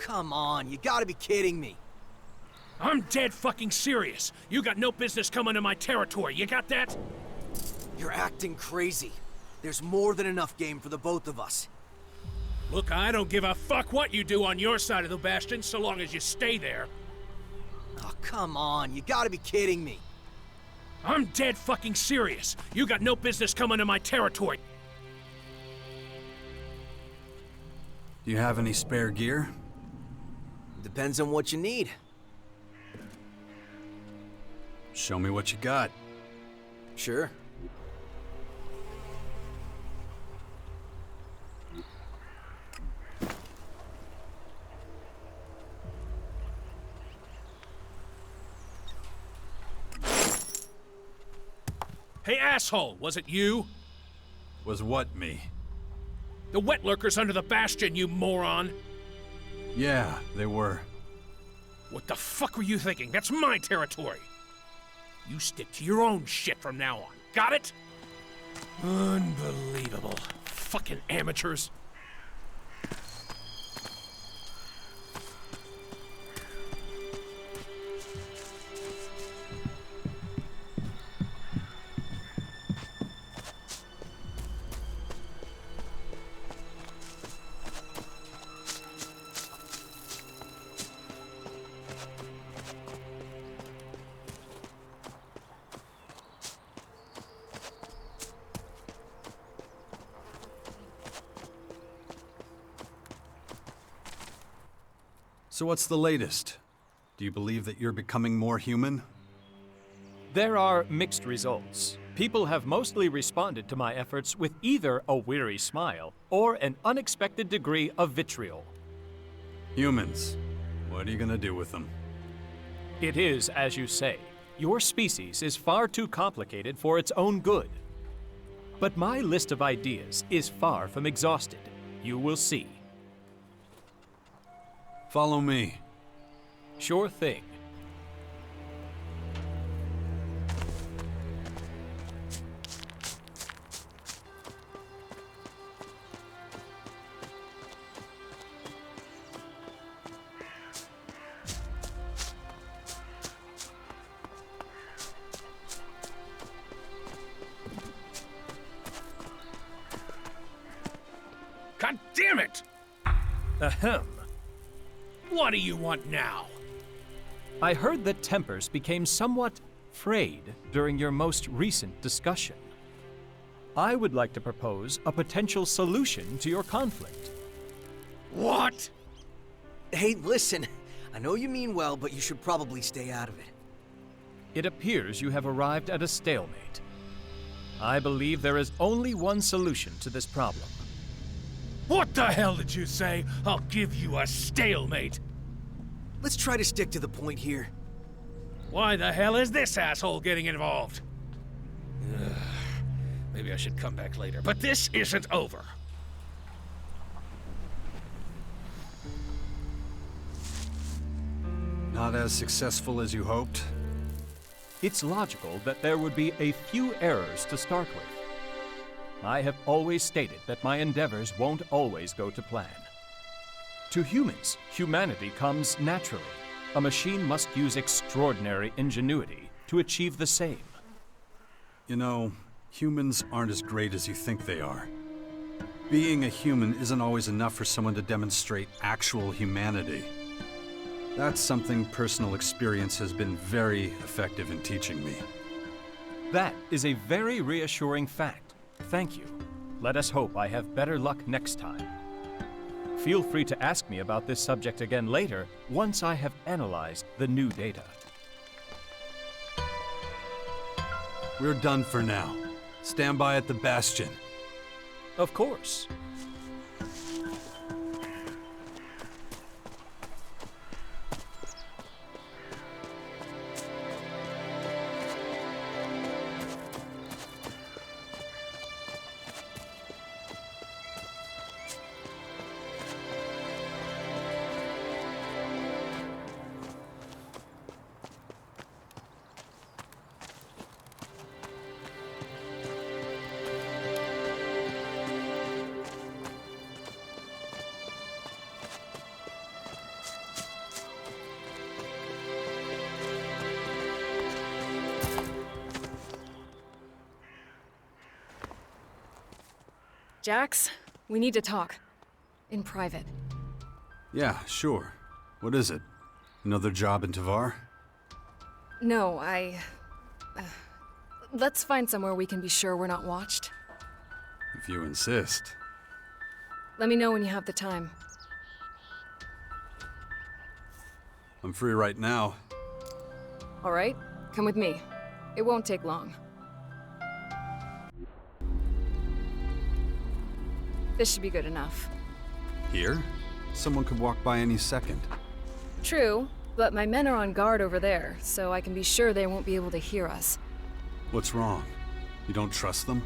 Come on, you gotta be kidding me. I'm dead fucking serious. You got no business coming to my territory, you got that? You're acting crazy. There's more than enough game for the both of us. Look, I don't give a fuck what you do on your side of the bastion, so long as you stay there. Oh, come on. You gotta be kidding me. I'm dead fucking serious. You got no business coming to my territory. Do you have any spare gear? Depends on what you need. Show me what you got. Sure. Hey, asshole, was it you? Was what me? The wet lurkers under the bastion, you moron! Yeah, they were. What the fuck were you thinking? That's my territory! You stick to your own shit from now on, got it? Unbelievable. Fucking amateurs. So what's the latest? Do you believe that you're becoming more human? There are mixed results. People have mostly responded to my efforts with either a weary smile or an unexpected degree of vitriol. Humans. What are you gonna do with them? It is, as you say, your species is far too complicated for its own good. But my list of ideas is far from exhausted. You will see. Follow me. Sure thing. God damn it! Ahem. What do you want now? I heard that tempers became somewhat frayed during your most recent discussion. I would like to propose a potential solution to your conflict. What? Hey, listen. I know you mean well, but you should probably stay out of it. It appears you have arrived at a stalemate. I believe there is only one solution to this problem. What the hell did you say? I'll give you a stalemate. Let's try to stick to the point here. Why the hell is this asshole getting involved? Ugh. Maybe I should come back later, but this isn't over. Not as successful as you hoped? It's logical that there would be a few errors to start with. I have always stated that my endeavors won't always go to plan. To humans, humanity comes naturally. A machine must use extraordinary ingenuity to achieve the same. You know, humans aren't as great as you think they are. Being a human isn't always enough for someone to demonstrate actual humanity. That's something personal experience has been very effective in teaching me. That is a very reassuring fact. Thank you. Let us hope I have better luck next time. Feel free to ask me about this subject again later, once I have analyzed the new data. We're done for now. Stand by at the bastion. Of course. Jax, we need to talk. in private. Yeah, sure. What is it? Another job in Tavar? No, let's find somewhere we can be sure we're not watched. If you insist. Let me know when you have the time. I'm free right now. All right, come with me. It won't take long. This should be good enough. Here? Someone could walk by any second. True, but my men are on guard over there, so I can be sure they won't be able to hear us. What's wrong? You don't trust them?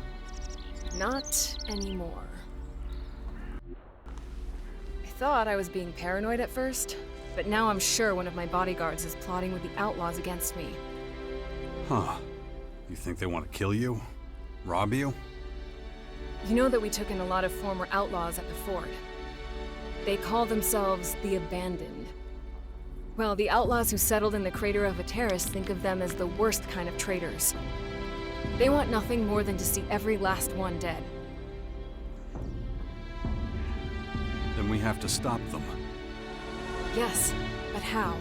Not anymore. I thought I was being paranoid at first, but now I'm sure one of my bodyguards is plotting with the outlaws against me. Huh. You think they want to kill you? Rob you? You know that we took in a lot of former outlaws at the fort. They call themselves the Abandoned. Well, the outlaws who settled in the crater of Ateris think of them as the worst kind of traitors. They want nothing more than to see every last one dead. Then we have to stop them. Yes, but how?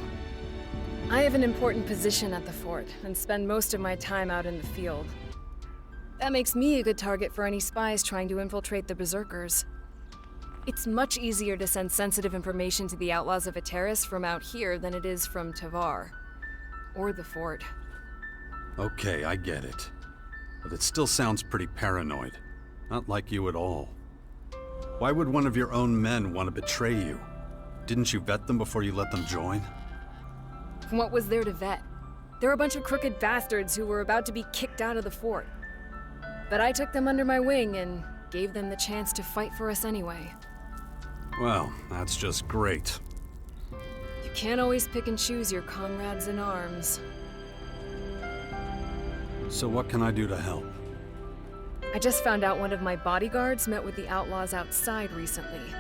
I have an important position at the fort, and spend most of my time out in the field. That makes me a good target for any spies trying to infiltrate the Berserkers. It's much easier to send sensitive information to the outlaws of Ateris from out here than it is from Tavar. Or the fort. Okay, I get it. But it still sounds pretty paranoid. Not like you at all. Why would one of your own men want to betray you? Didn't you vet them before you let them join? What was there to vet? They're a bunch of crooked bastards who were about to be kicked out of the fort. But I took them under my wing and gave them the chance to fight for us anyway. Well, that's just great. You can't always pick and choose your comrades in arms. So what can I do to help? I just found out one of my bodyguards met with the outlaws outside recently.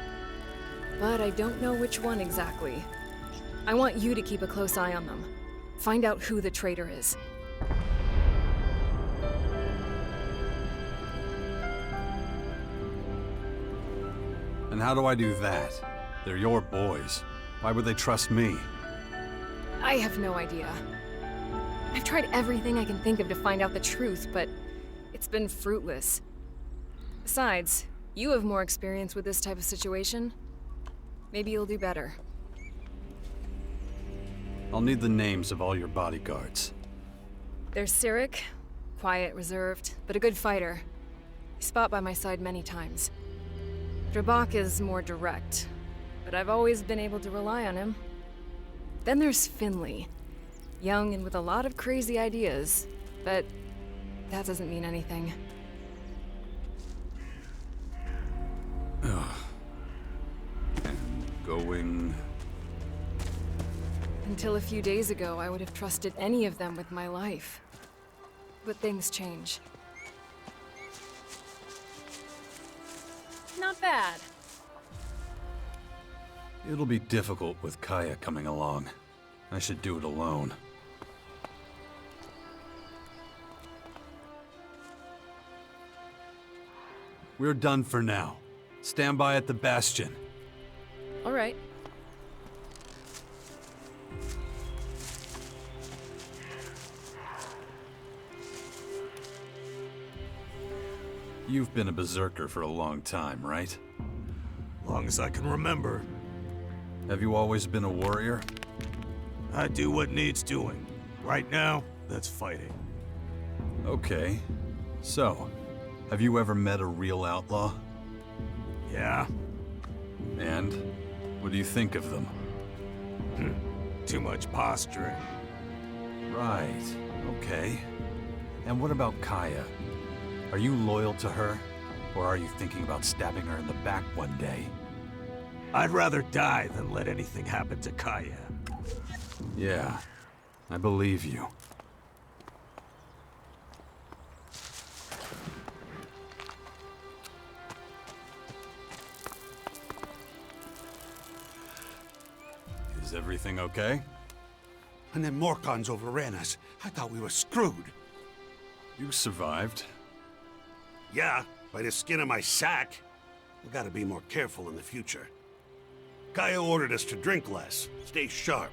But I don't know which one exactly. I want you to keep a close eye on them. Find out who the traitor is. And how do I do that? They're your boys. Why would they trust me? I have no idea. I've tried everything I can think of to find out the truth, but it's been fruitless. Besides, you have more experience with this type of situation. Maybe you'll do better. I'll need the names of all your bodyguards. There's Cyric, quiet, reserved, but a good fighter. He's fought by my side many times. Drabak is more direct, but I've always been able to rely on him. Then there's Finley. Young and with a lot of crazy ideas, but that doesn't mean anything. Ugh. And going... Until a few days ago, I would have trusted any of them with my life. But things change. Not bad. It'll be difficult with Kaya coming along. I should do it alone. We're done for now. Stand by at the bastion. All right. You've been a berserker for a long time, right? Long as I can remember. Have you always been a warrior? I do what needs doing. Right now, that's fighting. Okay. So, have you ever met a real outlaw? Yeah. And? What do you think of them? Too much posturing. Right. Okay. And what about Kaya? Are you loyal to her? Or are you thinking about stabbing her in the back one day? I'd rather die than let anything happen to Kaya. Yeah, I believe you. Is everything okay? And then Morkons overran us. I thought we were screwed. You survived. Yeah, by the skin of my sack. We gotta be more careful in the future. Kaya ordered us to drink less, stay sharp.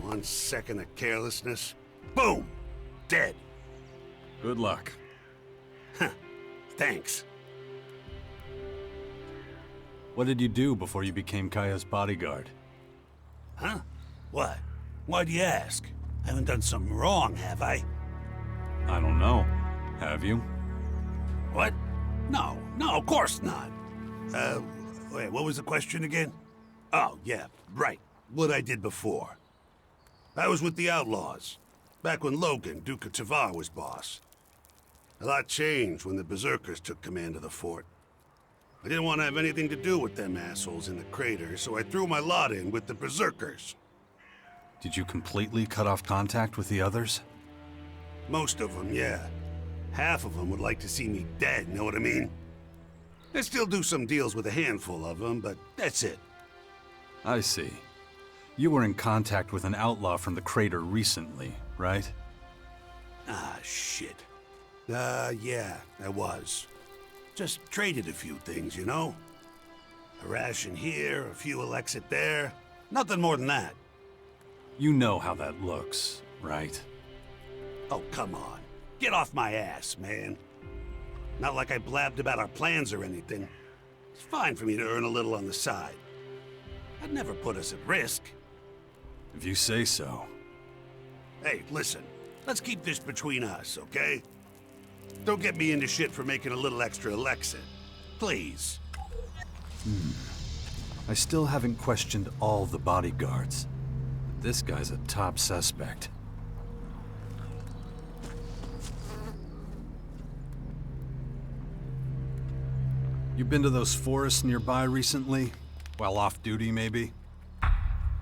1 second of carelessness, boom! Dead. Good luck. Huh. Thanks. What did you do before you became Kaya's bodyguard? Huh? What? Why'd you ask? I haven't done something wrong, have I? I don't know. Have you? What? No, of course not. Wait, what was the question again? Oh, yeah, right. What I did before. I was with the Outlaws, back when Logan, Duke of Tavar, was boss. A lot changed when the Berserkers took command of the fort. I didn't want to have anything to do with them assholes in the crater, so I threw my lot in with the Berserkers. Did you completely cut off contact with the others? Most of them, yeah. Half of them would like to see me dead, know what I mean? I still do some deals with a handful of them, but that's it. I see. You were in contact with an outlaw from the crater recently, right? Ah, shit. Yeah, I was. Just traded a few things, you know? A ration here, a few Elex there. Nothing more than that. You know how that looks, right? Oh, come on. Get off my ass, man. Not like I blabbed about our plans or anything. It's fine for me to earn a little on the side. I'd never put us at risk. If you say so. Hey, listen. Let's keep this between us, okay? Don't get me into shit for making a little extra Elex. Please. I still haven't questioned all the bodyguards. But this guy's a top suspect. You been to those forests nearby recently? While off duty, maybe?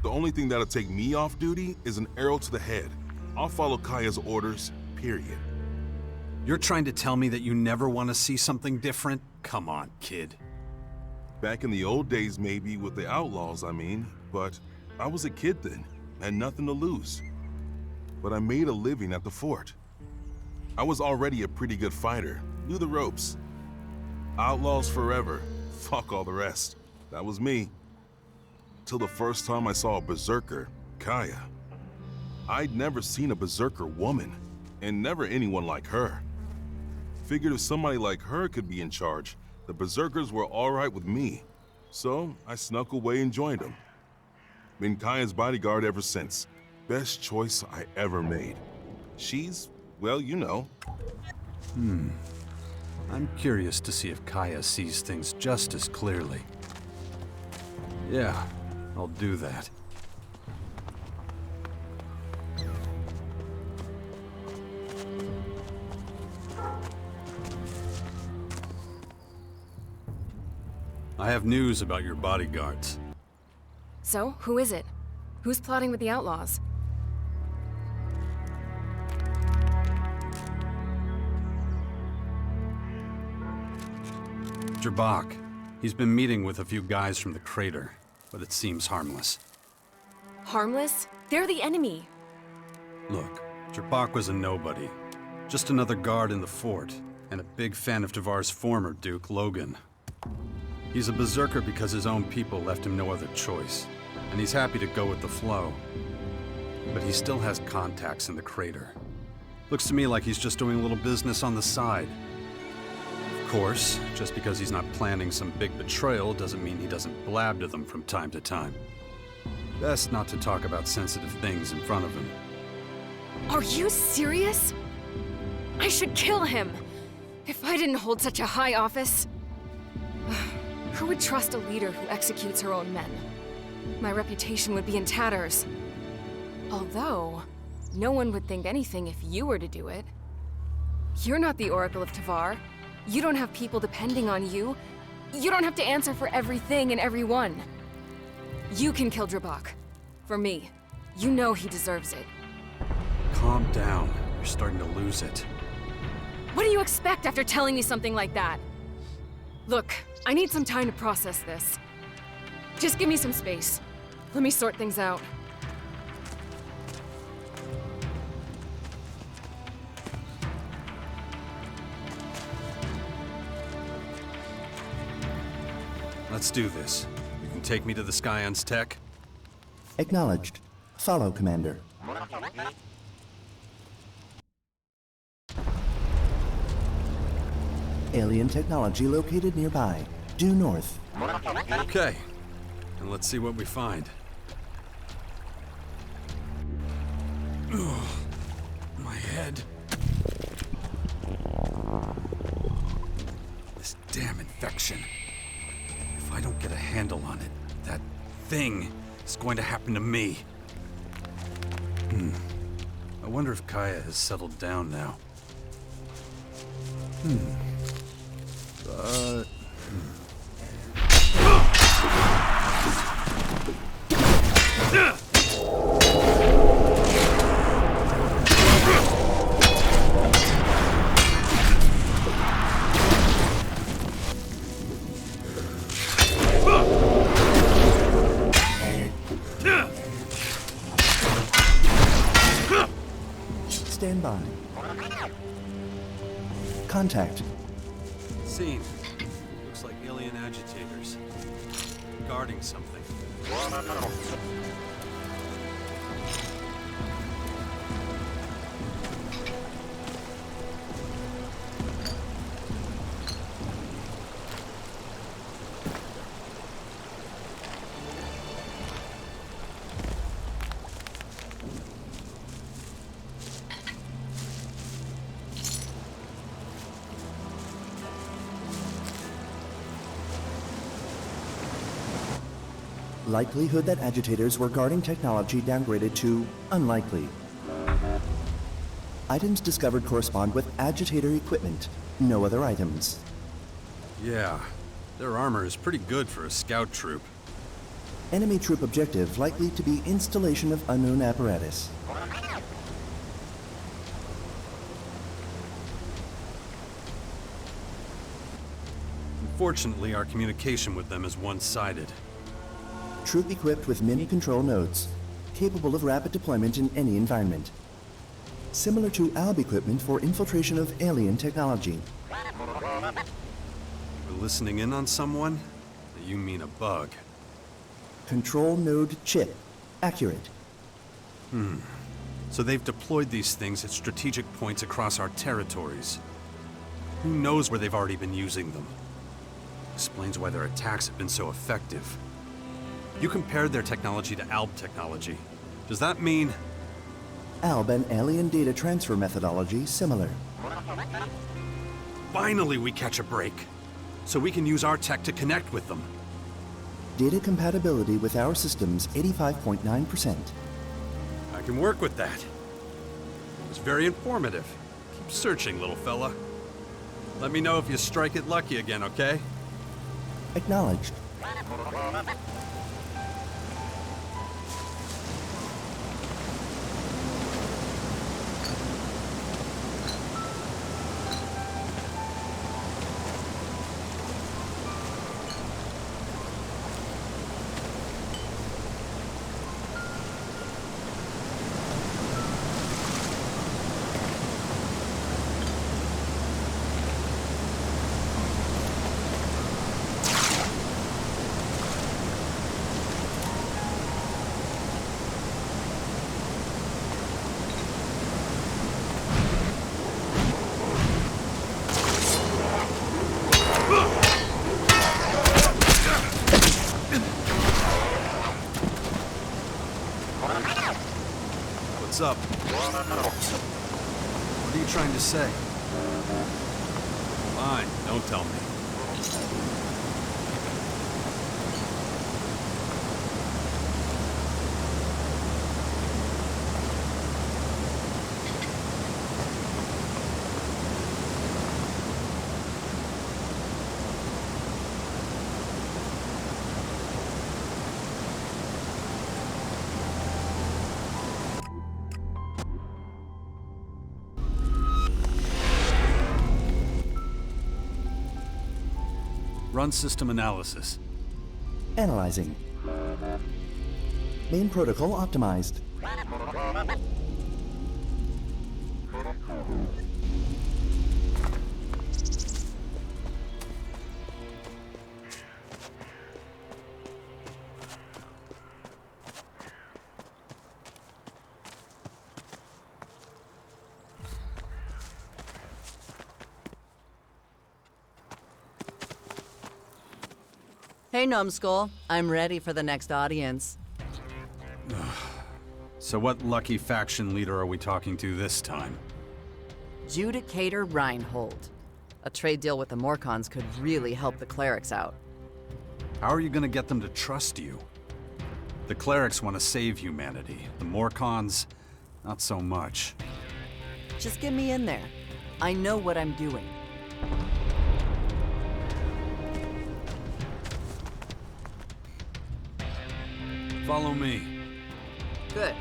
The only thing that'll take me off duty is an arrow to the head. I'll follow Kaya's orders, period. You're trying to tell me that you never want to see something different? Come on, kid. Back in the old days, maybe, with the Outlaws, I mean. But I was a kid then, had nothing to lose. But I made a living at the fort. I was already a pretty good fighter, knew the ropes. Outlaws forever, fuck all the rest. That was me. Till the first time I saw a berserker, Kaya. I'd never seen a berserker woman, and never anyone like her. Figured if somebody like her could be in charge, the berserkers were alright with me. So I snuck away and joined them. Been Kaya's bodyguard ever since. Best choice I ever made. She's, well, you know. I'm curious to see if Kaya sees things just as clearly. Yeah, I'll do that. I have news about your bodyguards. So, who is it? Who's plotting with the Outlaws? Jabak. He's been meeting with a few guys from the crater, but it seems harmless. Harmless? They're the enemy. Look, Jabak was a nobody. Just another guard in the fort, and a big fan of Tavar's former Duke, Logan. He's a berserker because his own people left him no other choice, and he's happy to go with the flow. But he still has contacts in the crater. Looks to me like he's just doing a little business on the side. Of course, just because he's not planning some big betrayal doesn't mean he doesn't blab to them from time to time. Best not to talk about sensitive things in front of him. Are you serious? I should kill him! If I didn't hold such a high office. Who would trust a leader who executes her own men? My reputation would be in tatters. Although, no one would think anything if you were to do it. You're not the Oracle of Tavar. You don't have people depending on you. You don't have to answer for everything and everyone. You can kill Jabak. For me. You know he deserves it. Calm down. You're starting to lose it. What do you expect after telling me something like that? Look, I need some time to process this. Just give me some space. Let me sort things out. Let's do this. You can take me to the Scion's tech? Acknowledged. Follow, Commander. Alien technology located nearby. Due north. Okay. And let's see what we find. Ugh, my head. This damn infection. If I don't get a handle on it, that thing is going to happen to me. I wonder if Kaya has settled down now. But... Stand by. Contact. Scene. Looks like alien agitators. Guarding something. Likelihood that agitators were guarding technology downgraded to unlikely. Items discovered correspond with agitator equipment, no other items. Yeah, their armor is pretty good for a scout troop. Enemy troop objective likely to be installation of unknown apparatus. Unfortunately, our communication with them is one-sided. Troop equipped with mini control nodes, capable of rapid deployment in any environment. Similar to ALB equipment for infiltration of alien technology. We're listening in on someone? You mean a bug. Control node chip. Accurate. So they've deployed these things at strategic points across our territories. Who knows where they've already been using them? Explains why their attacks have been so effective. You compared their technology to ALB technology. Does that mean... ALB and alien data transfer methodology similar. Finally we catch a break. So we can use our tech to connect with them. Data compatibility with our systems 85.9%. I can work with that. It was very informative. Keep searching, little fella. Let me know if you strike it lucky again, okay? Acknowledged. What's up? What are you trying to say? Fine, don't tell me. Run system analysis. Analyzing. Main protocol optimized. Hey, Numbskull. I'm ready for the next audience. So what lucky faction leader are we talking to this time? Judicator Reinhold. A trade deal with the Morcons could really help the clerics out. How are you gonna get them to trust you? The clerics want to save humanity. The Morcons, not so much. Just get me in there. I know what I'm doing. Follow me. Good.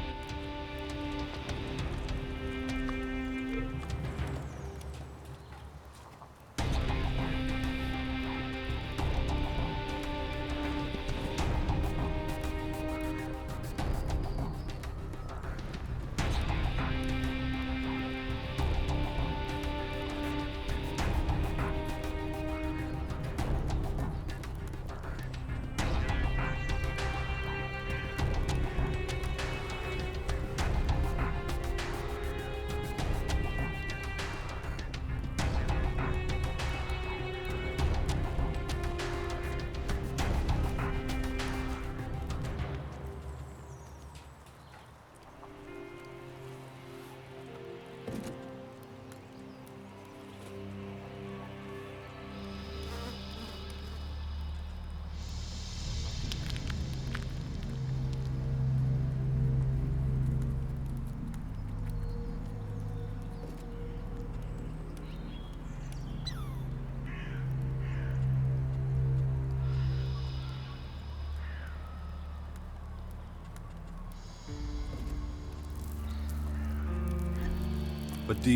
But do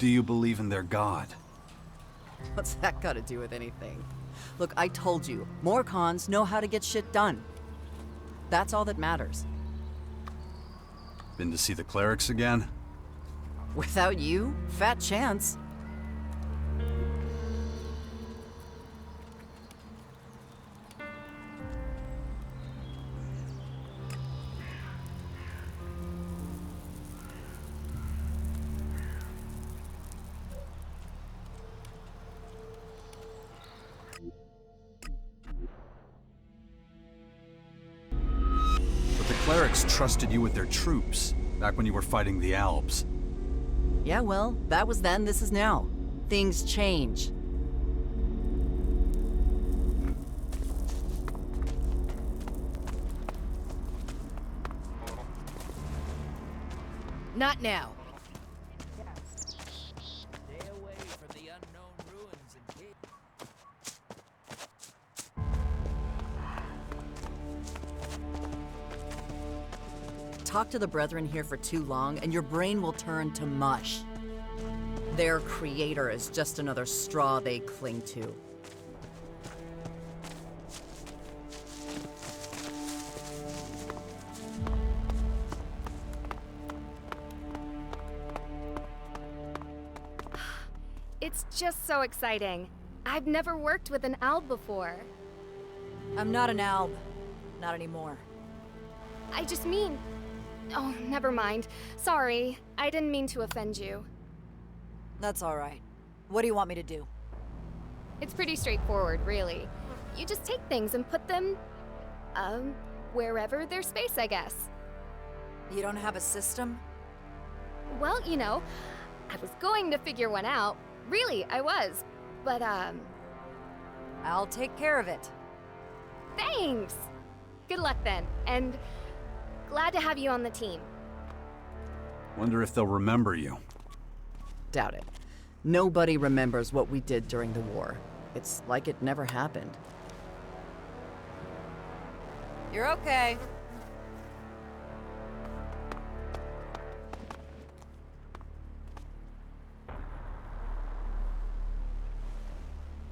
you believe in their god? What's that got to do with anything? Look, I told you, Morcons know how to get shit done. That's all that matters. Been to see the clerics again? Without you, fat chance. But the clerics trusted you with their troops, back when you were fighting the Alps. Yeah, well, that was then, this is now. Things change. Not now. Talk to the Brethren here for too long, and your brain will turn to mush. Their creator is just another straw they cling to. It's just so exciting. I've never worked with an alb before. I'm not an alb. Not anymore. I just mean... Oh, never mind. Sorry. I didn't mean to offend you. That's all right. What do you want me to do? It's pretty straightforward, really. You just take things and put them... wherever there's space, I guess. You don't have a system? Well, you know, I was going to figure one out. Really, I was. But, I'll take care of it. Thanks! Good luck then, and glad to have you on the team. Wonder if they'll remember you. Doubt it. Nobody remembers what we did during the war. It's like it never happened. You're okay.